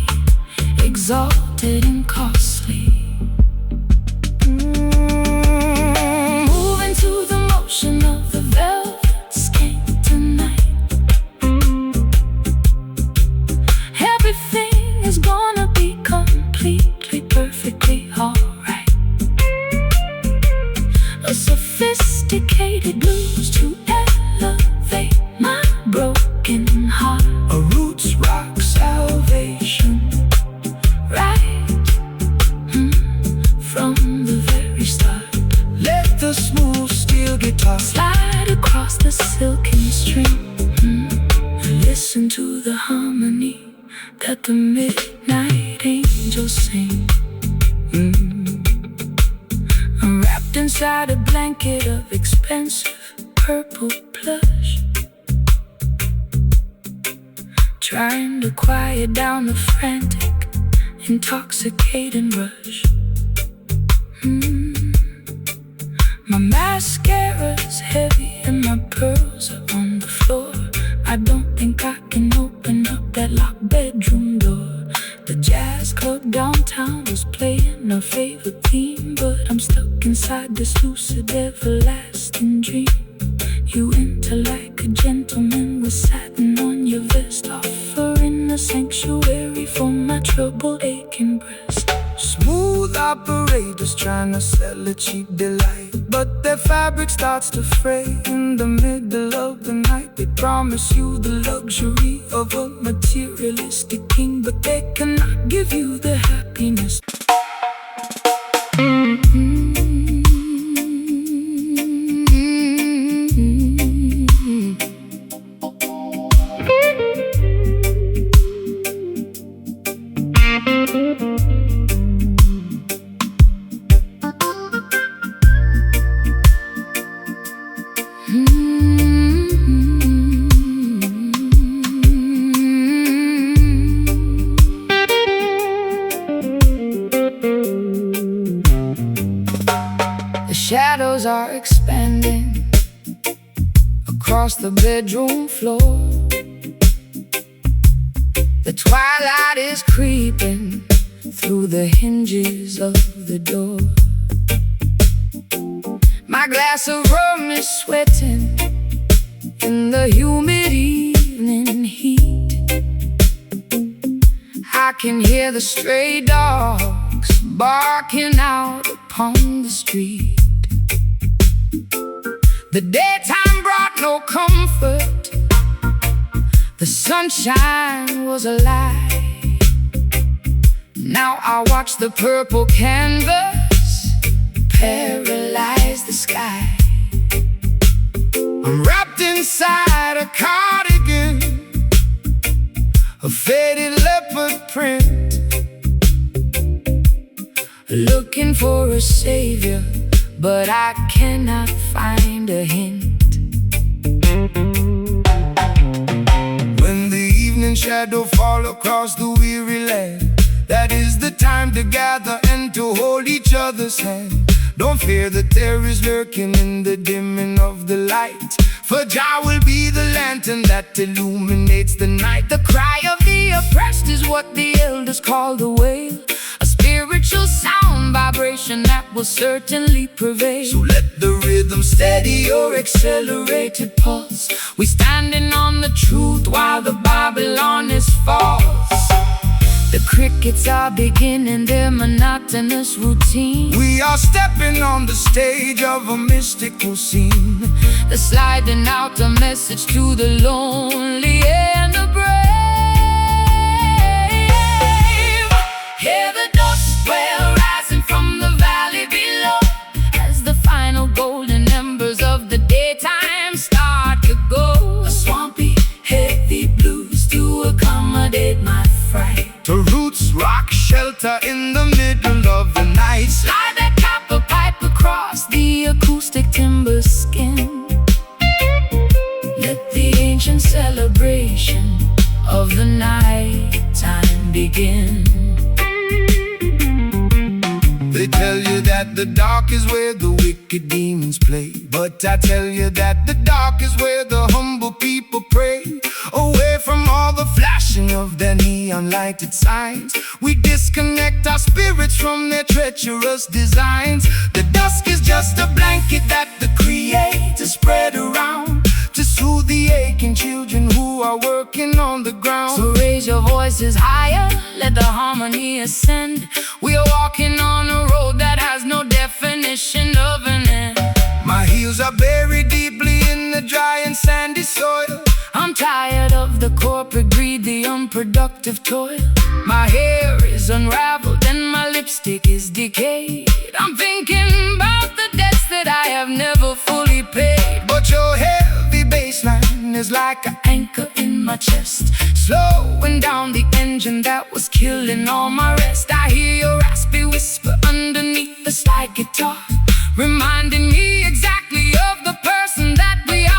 exalted and costly. Moving to the motion of the velvet skank tonight. Everything is gonna be completely, perfectly alright. A sophisticated blues to elevate my broken heart. A roots rock salvation, Right, from the very start. let the smooth steel guitar Slide across the silken string. Listen to the harmony that the midnight angels sing. Wrapped inside a blanket of expensive purple plush, trying to quiet down the frantic, intoxicating rush. My mascara's heavy and my pearls are on the floor. I don't think I can open up that locked bedroom door. The jazz club downtown was playing our favorite theme, but I'm stuck inside this lucid, everlasting dream. You enter like a gentleman with satin on your vest, offering a sanctuary for my troubled, aching breast. Smooth operators trying to sell a cheap delight, but their fabric starts to fray in the middle of the night. They promise you the luxury of a materialistic king, but they cannot give you the happiness. The shadows are expanding across the bedroom floor. The twilight is creeping through the hinges of the door. My glass of rum is sweating in the humid evening heat. I can hear the stray dogs barking out upon the street. The daytime brought no comfort, the sunshine was a lie. Now I watch the purple canvas paralyze the sky. I'm wrapped inside a cardigan, a faded leopard print, looking for a savior, but I cannot find a hint. When the evening shadow fall across the weary land, that is the time to gather and to hold each other's hand. Don't fear that there is lurking in the dimming of the light, for Jah will be the lantern that illuminates the night. The cry of the oppressed is what the elders call the wail, a spiritual sound vibration that will certainly prevail. So let the rhythm steady your Accelerated pulse, we standing on the truth while the Babylon is false. The crickets are beginning their monotonous routine. We are stepping on the stage of a mystical scene. They're sliding out a message to the lonely and the brave. Hear the dust swell rising from the valley below, as the final golden embers of the daytime start to go. A swampy, heavy blues to shelter in the middle of the night. Slide that copper pipe across the acoustic timber skin. Let the ancient celebration of the night time begin. They tell you that the dark is where the wicked demons play, but I tell you that the dark is where the humble people pray. Away from all the flashing of their neon lighted signs, we disconnect our spirits from their treacherous designs. The dusk is just a blanket that the Creator spread around to soothe the aching children who are working on the ground. So raise your voices higher, let the harmony ascend. We are walking on a road that has no definition of an end. My heels are buried deeply in the dry and sandy soil. I'm tired of the corporate greed, the unproductive toil. My hair is unraveled and my lipstick is decayed. I'm thinking about the debts that I have never fully paid. But your heavy bassline is like an Anchor in my chest, slowing down the engine that was killing all my rest. I hear your raspy whisper underneath the slide guitar, reminding me exactly of the person that we are.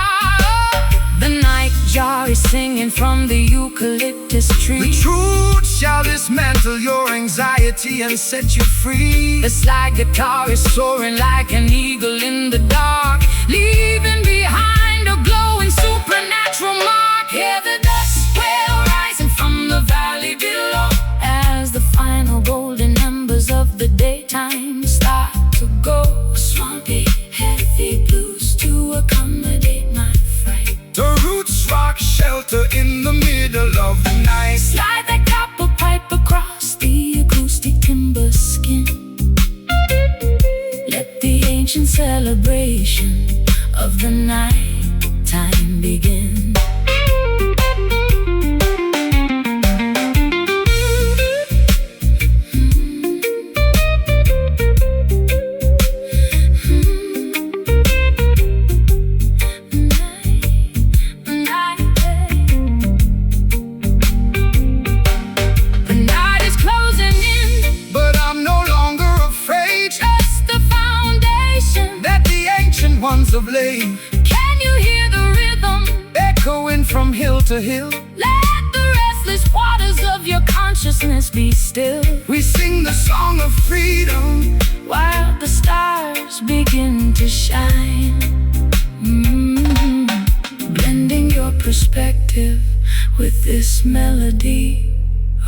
The nightjar is singing from the eucalyptus tree. The truth shall dismantle your anxiety and set you free. The slide guitar is soaring like an eagle in the dark, leaving behind a glowing supernatural mark. Hear the dust wail rising from the valley below, as the final golden embers of the daytime start to go. Swampy, heavy blues to accommodate my fright. The roots rock shelter in the middle of the night. Slide that copper pipe across the acoustic timber skin. Let the ancient celebration of the night time begin. Of late, can you hear the rhythm echoing from hill to hill? Let the restless waters of your consciousness be still. We sing the song of freedom while the stars begin to shine. Blending your perspective with this melody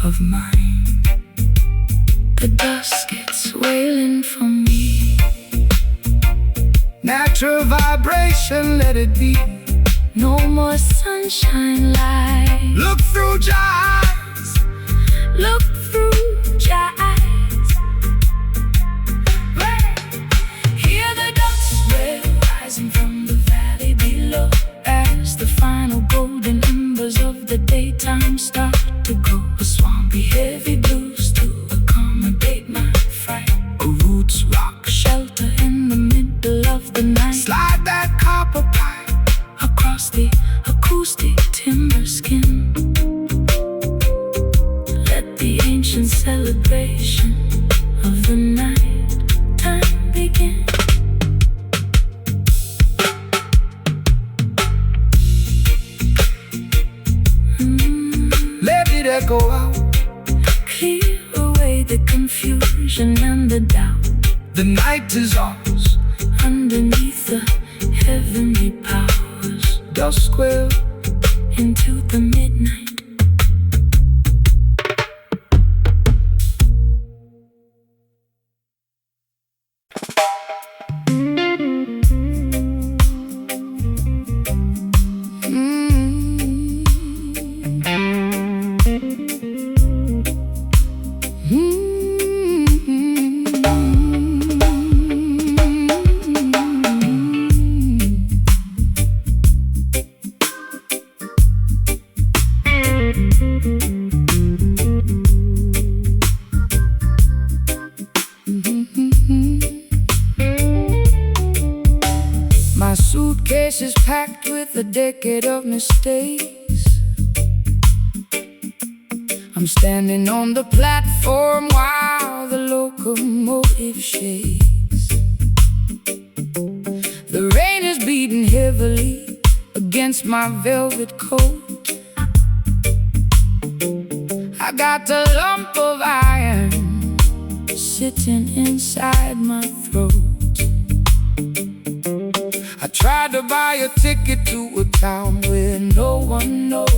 of mine. The dusk gets wailing for me. Natural vibration, let it be. No more sunshine light. Look through your eyes. Look through your eyes. Hear the ducks wail rising from the valley below, as the final golden embers of the daytime start to go. A swampy heavy blues to accommodate my fright. A roots rock shelter in the middle of the night. Slide that copper pipe across the acoustic timber skin. Let the ancient celebration of the night time begin. Let it echo out. Clear away the confusion and the doubt. The night is ours. Underneath the heavenly powers, Dusk will into the midnight. My suitcase is packed with a decade of mistakes. I'm standing on the platform while the locomotive shakes. The rain is beating heavily against my velvet coat. I got a lump of iron sitting inside my throat. I tried to buy a ticket to a town where no one knows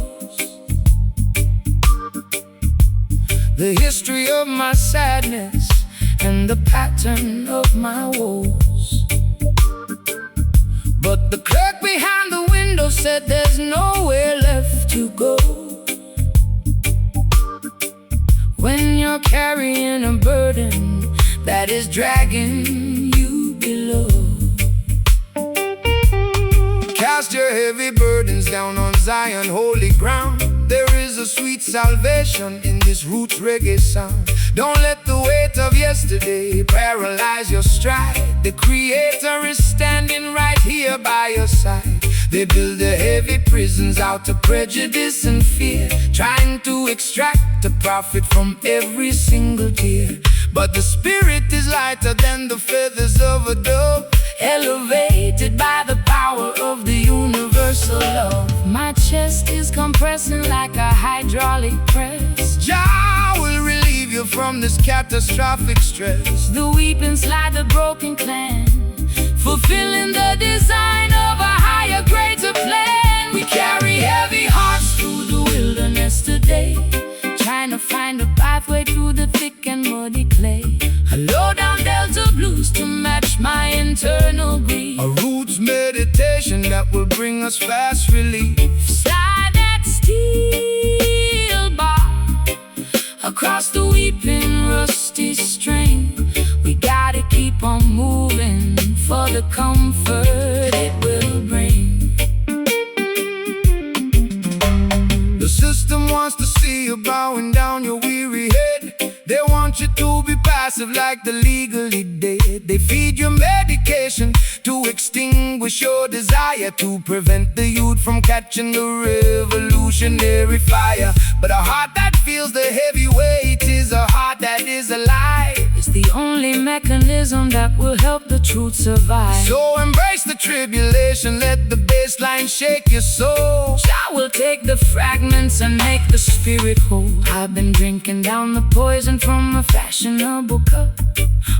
the history of my sadness and the pattern of my woes. But the clerk behind the window said there's nowhere left to go when you're carrying a burden that is dragging you below. Cast your heavy burdens down on Zion, holy ground. There is a sweet salvation in this roots reggae sound. Don't let the weight of yesterday paralyze your stride. The Creator is standing right here by your side. They build their heavy prisons out of prejudice and fear, trying to extract a profit from every single tear. But the spirit is lighter than the feathers of a dove, elevated by the power of the universal love. My chest is compressing like a hydraulic press. Jah will relieve you from this catastrophic stress. The weeping slide the broken clan, fulfilling the design of a higher, greater plan. We carry heavy hearts through the wilderness today, trying to find a pathway through the thick and muddy clay. A low-down Delta blues to match my internal grief. A roots meditation that will bring us fast relief. Slide that steel bar across the weeping rusty string. We gotta keep on moving for the comfort it will bring. The system wants to see you bowing down your weary head. They want you to be passive like the legally dead. They feed you medication to extinguish your desire, to prevent the youth from catching the revolutionary fire. But a heart that feels the heavy weight is a heart that is alive. It's the only mechanism that will help the truth survive. So embrace the tribulation, let the baseline shake your soul. Jah will take the fragments and make the spirit whole. I've been drinking down the poison from a fashionable cup,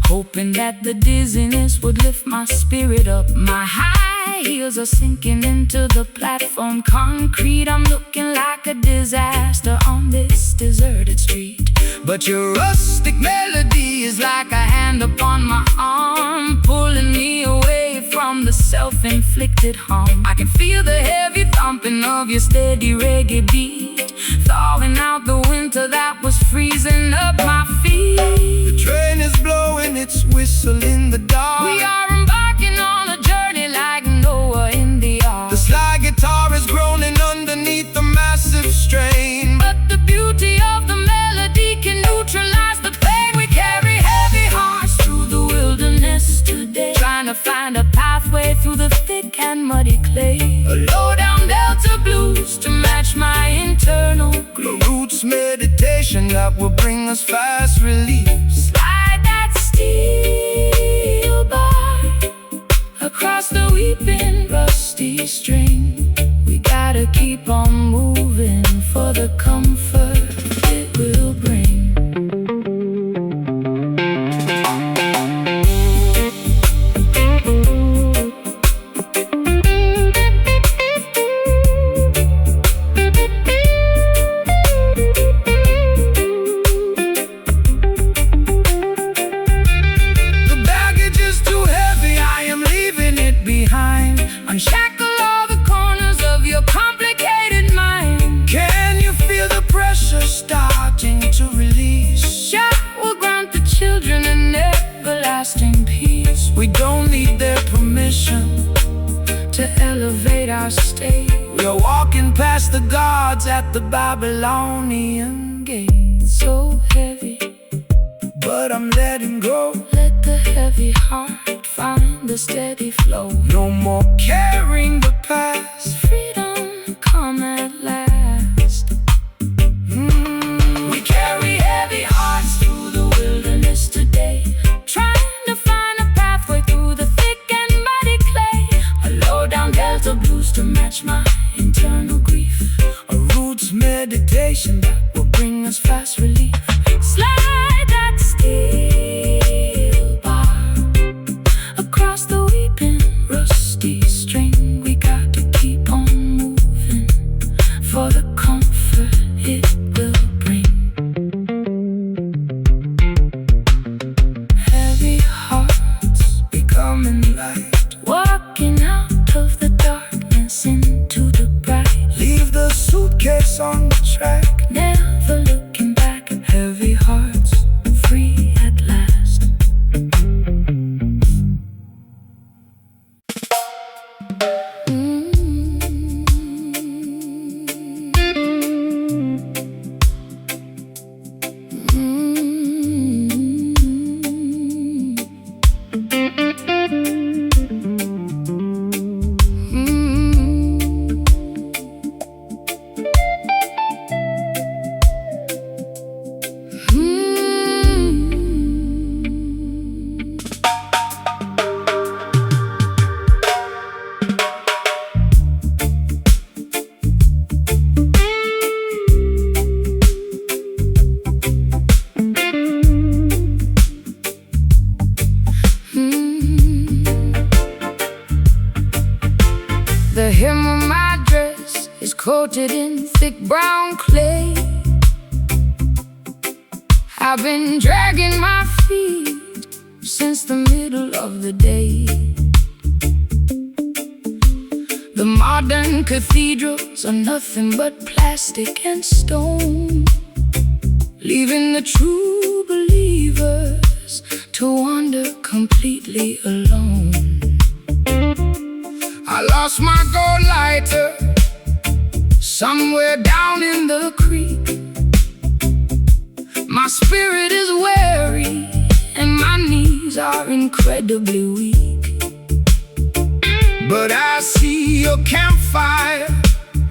hoping that the dizziness would lift my spirit up. My high heels are sinking into the platform concrete. I'm looking like a disaster on this deserted street. But your rustic melody is like a hand upon my arm, pulling me away from the self-inflicted harm. I can feel the heavy thumping of your steady reggae beat, thawing out the winter that was freezing up my feet. The train is blowing its whistle in the dark. We are embarking on a journey like Noah in the ark. The slide guitar is groaning underneath the massive strain, but the beauty of the melody can neutralize the pain. We carry heavy hearts through the wilderness today, trying to find a pathway through the thick and muddy clay. A low-down Delta blues to match my internal grief. A roots meditation that will bring us fast relief. Slide that steel bar across the weeping rusty string. We gotta keep on moving for the comfort it will bring. Unshackle all the corners of your complicated mind. Can you feel the pressure starting to release? Jah will grant the children an everlasting peace. We don't need their permission to elevate our state. We're walking past the gods at the Babylonian gate. So heavy, but I'm letting go. Let the heavy heart find a steady flow. No more carrying the past. Freedom come at last. We meditation that will bring us fast relief. Slide that steel bar across the weeping rusty string. We got to keep on moving for the comfort it will bring. Heavy hearts becoming light, walking out of the darkness into the bright. Leave the suitcase on the track, Never looking back. Heavy hearts, free at last. The hem of my dress is coated in thick brown clay. I've been dragging my feet since the middle of the day. The modern cathedrals are nothing but plastic and stone, leaving the true believers to wander completely alone. I lost my gold lighter somewhere down in the creek. My spirit is weary and my knees are incredibly weak. But I see your campfire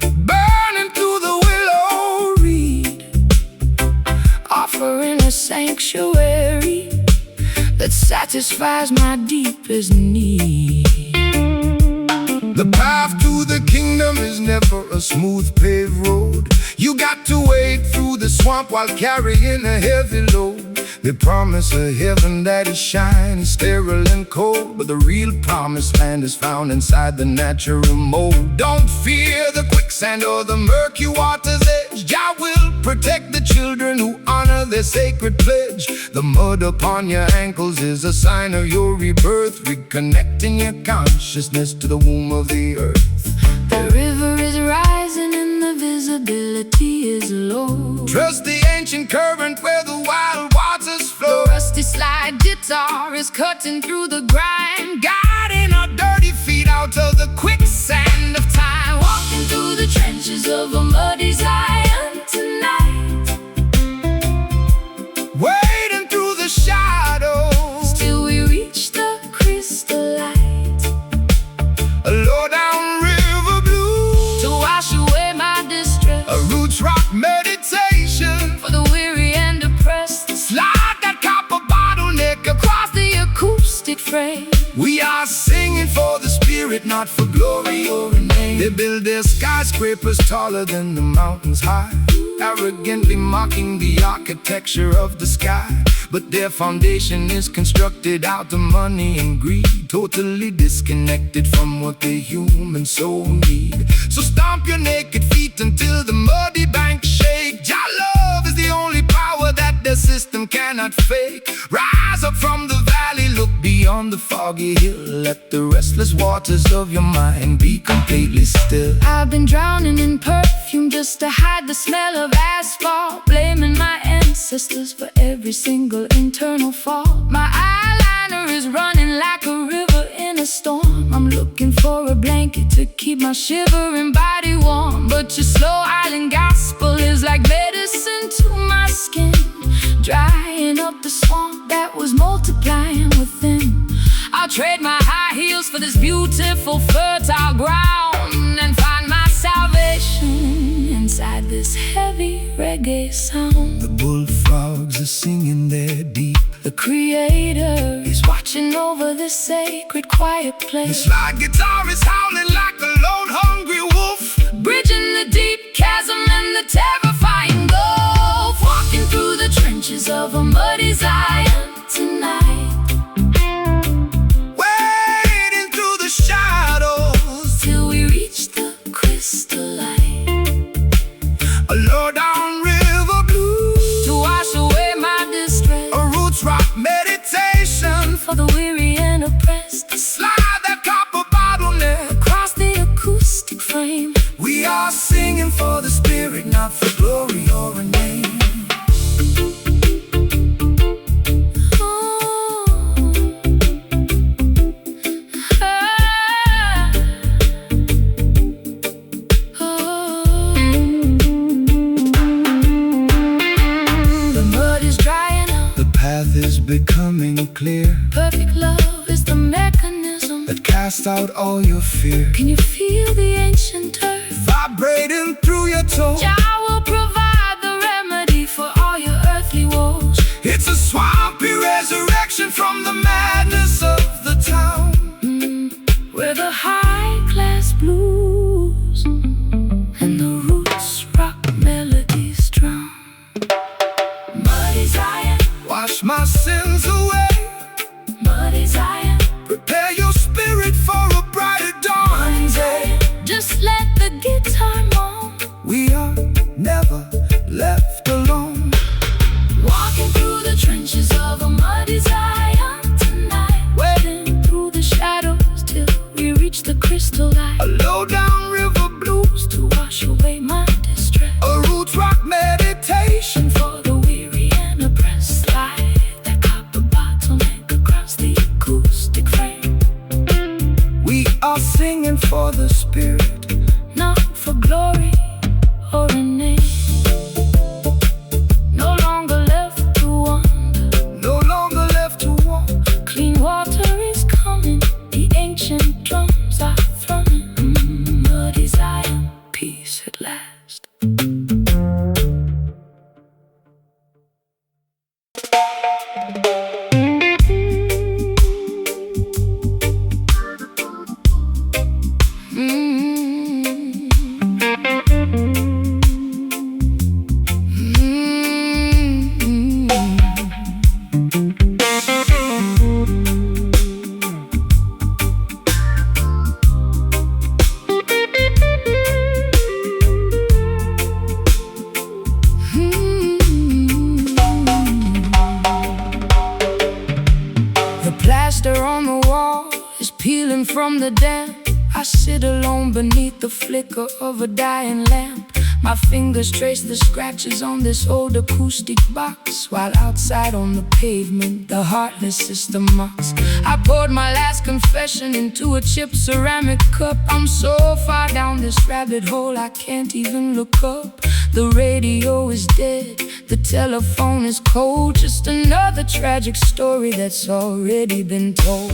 burning through the willow reed, offering a sanctuary that satisfies my deepest need. The path to the kingdom is never a smooth paved road. You got to wade through the swamp while carrying a heavy load. They promise a heaven that is shiny, sterile and cold, but the real promised land is found inside the natural mold. Don't fear the quicksand or the murky water's edge. Jah will protect the children who honor their sacred pledge. The mud upon your ankles is a sign of your rebirth, reconnecting your consciousness to the womb of the earth. The river is rising and the visibility is low. Trust the ancient current where the wild waters flow. The rusty slide guitar is cutting through the grime, Guiding our dirty feet out of the quicksand of time. walking through the trenches of a muddy Zion tonight. Wading through the shadows Till we reach the crystal light, a low down river blue, to wash away my distress, a roots rock meditation. for the weary and depressed. Slide that copper bottleneck across the Acoustic frame, We are singing for the spirit, not for glory or a name. They build their skyscrapers taller than the mountains high, arrogantly mocking the architecture of the sky. But their foundation is constructed out of money and greed, totally disconnected from what the human soul need. So stomp your naked feet until the muddy banks shake. Jah love is the only power that the system cannot fake. Rise up from the valley, look beyond the foggy hill. Let the restless waters of your mind be completely still. I've been drowning in perfume just to hide the smell of asphalt, blaming my ancestors for every single internal fault. My eyeliner is running like a river in a storm. I'm looking for a blanket to keep my shivering body warm, but your slow island gospel is like medicine to my skin, drying up the swamp that was multiplying within. I'll trade my high heels for this beautiful fertile ground and find my salvation inside this heavy reggae sound. The bullfrogs are singing their deep. The Creator is watching over this sacred quiet The place, slide guitar is howling like a lone hungry wolf. bridging the deep chasm and the terrifying trenches of a muddy Zion tonight, wading through the shadows till we reach the crystal light. a low down river blue, To wash away my distress, a roots rock meditation, for the weary and oppressed, slide that copper bottleneck. across the acoustic frame. We are singing for the spirit, not for glory or a name. The mud is drying up, The path is becoming clear, perfect love is the mechanism. that cast out all your fear, Can you feel the ancient turf? vibrating through your toe. Jah will provide the remedy for all your earthly woes. It's a swampy resurrection from the madness of the town. Where the high-class blues and the roots rock melodies drown. Muddy Zion, Wash my sins away, muddy Zion, prepare your spirit for a brighter dawn. Zion. Just let the guitar moan. We are never left alone. Walking through the trenches of a muddy Zion tonight, wading through the shadows till we reach the crystal light. A low down river blues, To wash away my distress, a roots rock meditation, and for the weary and oppressed, slide that copper bottleneck across the acoustic frame. we are singing for the spirit, Not for glory or a name. No longer left to wander, no longer left to walk. clean water is coming, the ancient drums are thrumming. Muddy Zion, peace at last. The plaster on the wall is peeling from the damp. I sit alone beneath the flicker of a dying lamp. My fingers trace the scratches on this old acoustic box, while outside on the pavement the heartless system mocks. I poured my last confession into a chipped ceramic cup. I'm so far down this rabbit hole I can't even look up. The radio is dead, the telephone is cold. Just another tragic story that's already been told.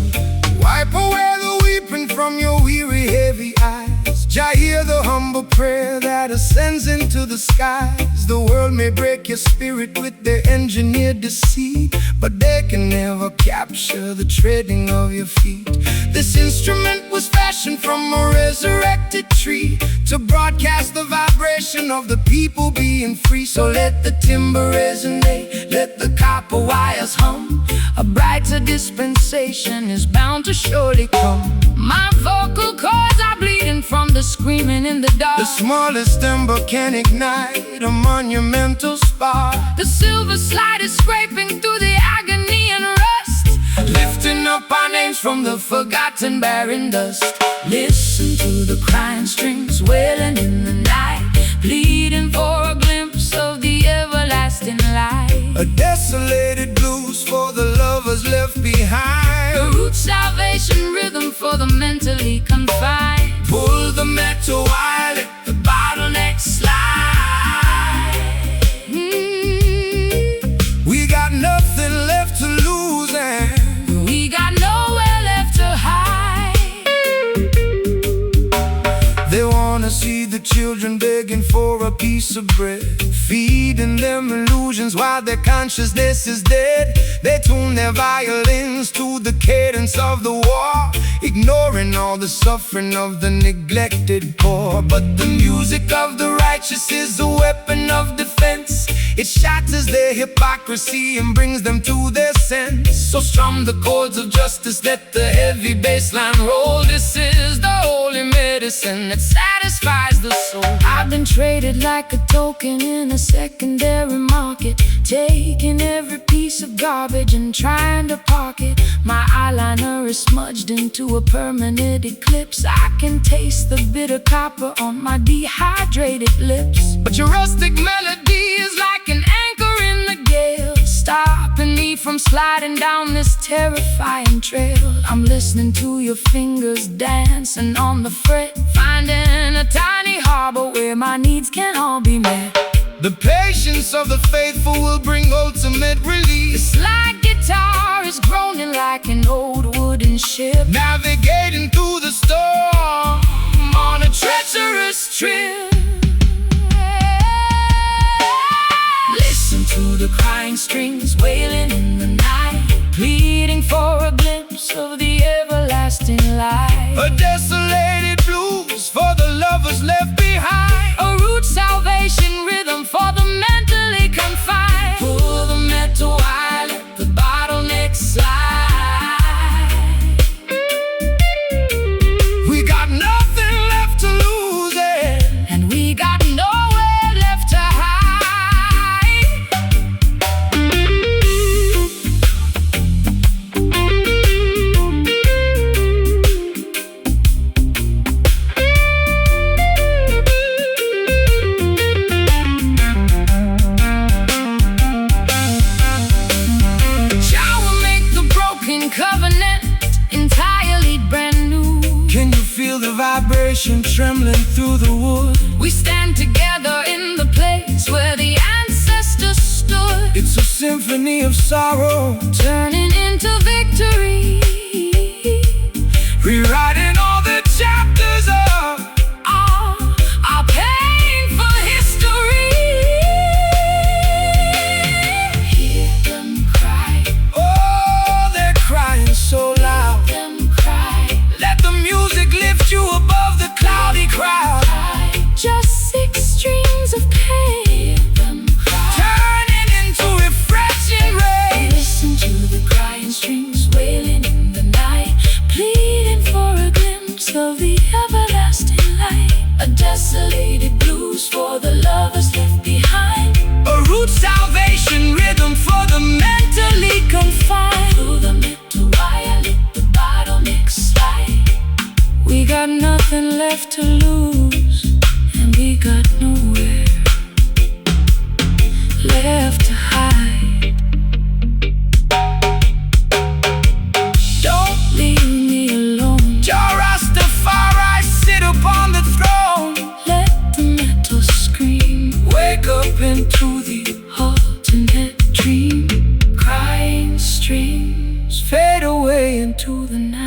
Wipe away the weeping from your weary, heavy eyes. Jah hear the humble prayer that ascends into the skies. The world may break your spirit with their engineered deceit, but they can never capture the treading of your feet. This instrument was fashioned from a resurrected tree to broadcast the vibration of the people being free. So let the timber resonate, let the copper wires hum. A brighter dispensation is bound to surely come. My vocal cords are bleeding from the screaming in the dark. The smallest ember can ignite a monumental spark. The silver slide is scraping through the agony and rust, Lifting up our names from the forgotten barren dust. Listen to the crying strings wailing in the night, pleading for a glimpse of the everlasting light. a desolated blues for the lovers left behind. The root salvation rhythm for the mentally confined. Pull the metal wire, let the bottleneck slide. We got nothing left to lose and We got nowhere left to hide. they wanna see the children begging for a piece of bread, feeding them illusions while their consciousness is dead. They tune their violins to the cadence of the war, ignoring all the suffering of the neglected poor. But the music of the righteous is a weapon of defense. It shatters their hypocrisy and brings them to their sense. So strum the chords of justice, let the heavy bass line roll. This is the holy medicine that satisfies the soul. I've been traded like a token in a secondary market, taking every piece of garbage and trying to park it. My eyeliner is smudged into a permanent eclipse. I can taste the bitter copper on my dehydrated lips. But your rustic melody is like an anchor in the gale, stopping me from sliding down this terrifying trail. I'm listening to your fingers dancing on the fret, finding a tiny harbor where my needs can all be met. The patience of the faithful will bring ultimate relief. This light guitar is groaning like an old wooden ship, navigating through the storm on a treacherous trip. Listen to the crying strings wailing in the night, pleading for a glimpse of the everlasting light. A desolated blues for the lovers left behind, a root salvation rhythm for the mentally confined. Pull the metal wire, let the bottleneck slide. We got nothing left to lose, and we got nowhere left to hide. Shall we make the broken covenant entirely brand new? Can you feel the vibration trembling through the wood? We stand together in the place where the ancestors stood. It's a symphony of sorrow, turning into victory, rewriting all the chapters of our painful history. Hear them cry, oh, they're crying so loud. hear them cry, Let the music lift you above the cloudy crowd, just 6 strings of pain. Hear them cry, turning into refreshing rain. listen to the crying strings wailing in the night, pleading for a glimpse of the everlasting light. A desolated blues for the lovers left behind, A root salvation rhythm for the mentally confined. Through the metal wire, let the bottleneck slide. We got nothing left to lose, and we got nowhere left to hide. Don't leave me alone, Jah Rastafari sit upon the throne. let the metal scream, Wake up into the ultimate dream. Crying strings fade away into to the night.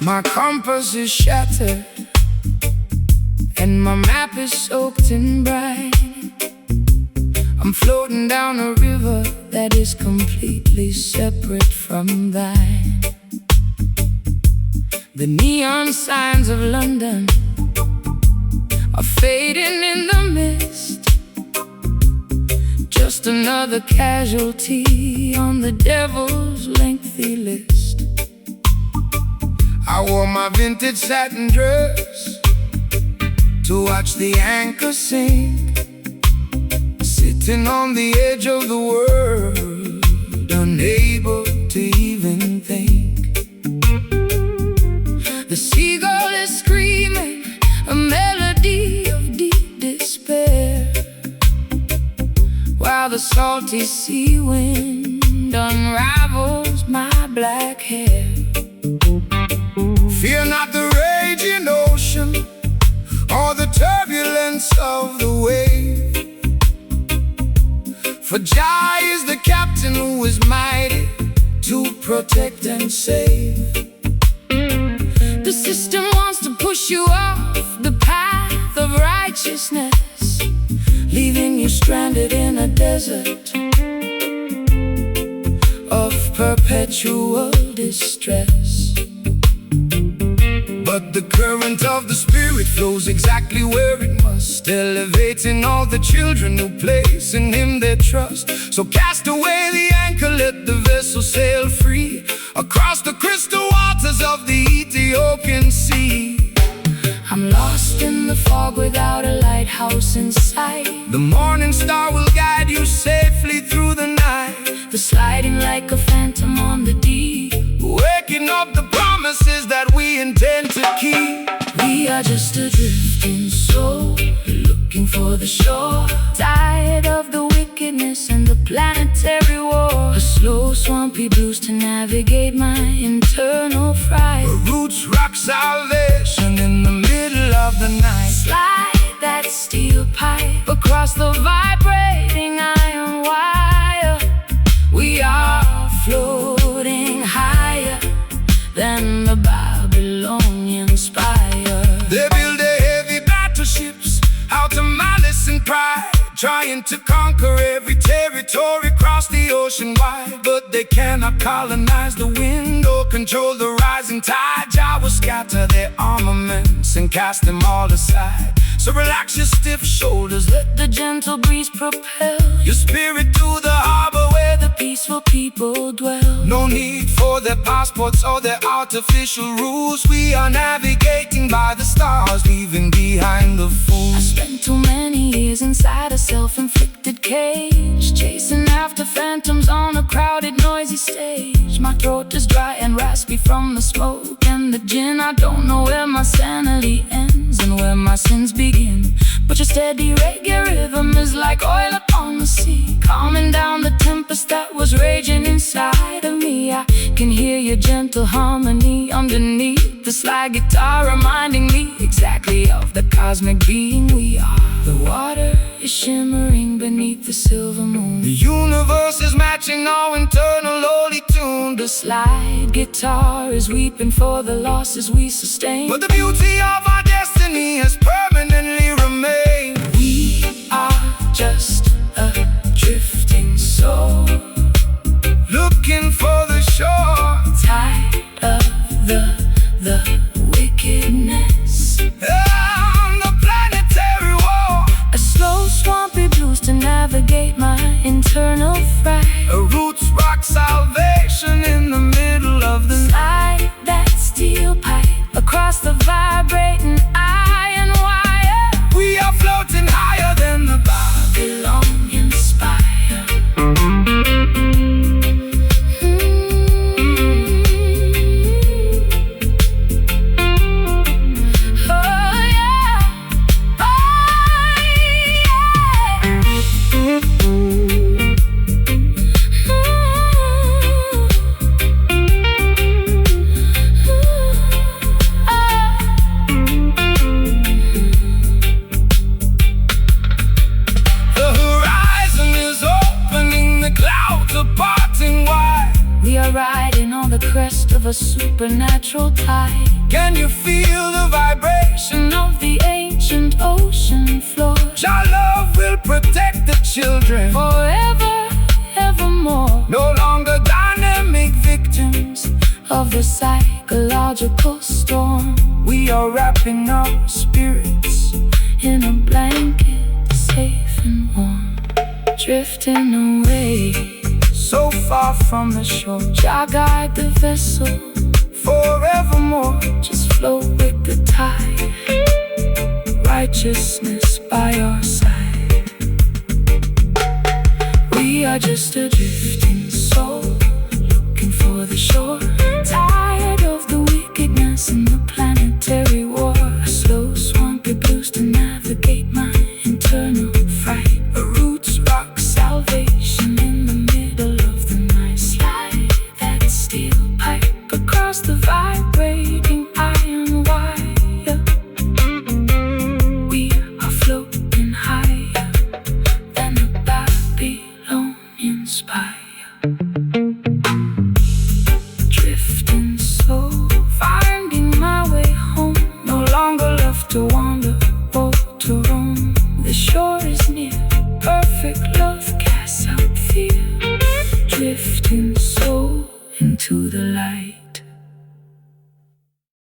My compass is shattered, and my map is soaked in brine. I'm floating down a river that is completely separate from thine. The neon signs of London are fading in the mist, just another casualty on the devil's lengthy list. I wore my vintage satin dress to watch the anchor sink, sitting on the edge of the world, unable to even think. The seagull is screaming a melody of deep despair, while the salty sea wind unravels my black hair. Fear not the raging ocean or the turbulence turbulence of the wave. For Jah is the captain who is mighty to protect and save. The system wants to push you off the path of righteousness, leaving you stranded in a desert of perpetual distress. But the current of the Spirit flows exactly where it must, elevating all the children who place in Him their trust. So cast away the anchor, let the vessel sail free across the crystal waters of the Ethiopian Sea. I'm lost in the fog without a lighthouse in sight. The morning star will guide you safely through the night, The sliding like a phantom on the deep, waking up the promises that we intend to keep. We are just a drifting soul, looking for the shore, tired of the wickedness and the planetary war. A slow, swampy blues to navigate my internal fright. Roots rock salvation in the middle of the night. Slide that steel pipe across the vibrating iron wire. We are floating higher than the Babylonian spire. They build their heavy battleships out of malice and pride, trying to conquer every territory across the ocean wide. But they cannot colonize the wind or control the rising tide. Jah will scatter their armaments and cast them all aside. So relax your stiff shoulders, let The gentle breeze propel your spirit to the harbor where the peaceful people dwell. no need for their passports or their artificial rules. We are navigating by the stars, leaving behind the I fools. spent too many years inside a self-inflicted cage, chasing after phantoms on a crowded, noisy stage. My throat is dry and raspy from the smoke and the gin. I don't know where my sanity ends and where my sins begin. But your steady reggae rhythm is like oil upon the sea, calming down the tempest that was raging inside of me. I can hear your gentle harmony underneath the slide guitar, reminding me exactly of the cosmic being we are. The water is shimmering beneath the silver moon. The universe is matching our internal holy tune. The slide guitar is weeping for the losses we sustain. But the beauty of our destiny has permanently remained. We are just a drifting soul, Looking for the shore, tired of the wickedness. on the planetary war. A slow, swampy blues to navigate my internal fright. Roots rock salvation in the middle of the night. Slide that steel pipe across the vibrating iron wire. We are floating higher than the Babylonian spire. Oh yeah, The horizon is opening, the clouds are parting wide. we are riding on the crest of a supernatural tide. Can you feel the vibration? Of the ancient ocean floor, Your love will protect the children, forever, evermore. no longer dynamic victims. Of the psychological storm, We are wrapping our spirits in a blanket, safe and warm, drifting away, so far from the shore, Jah guide the vessel, forevermore. just float with the tide, righteousness by our side. We are just a drifting soul, looking for the shore, tired of the wickedness and the planetary war. A slow, swampy blues to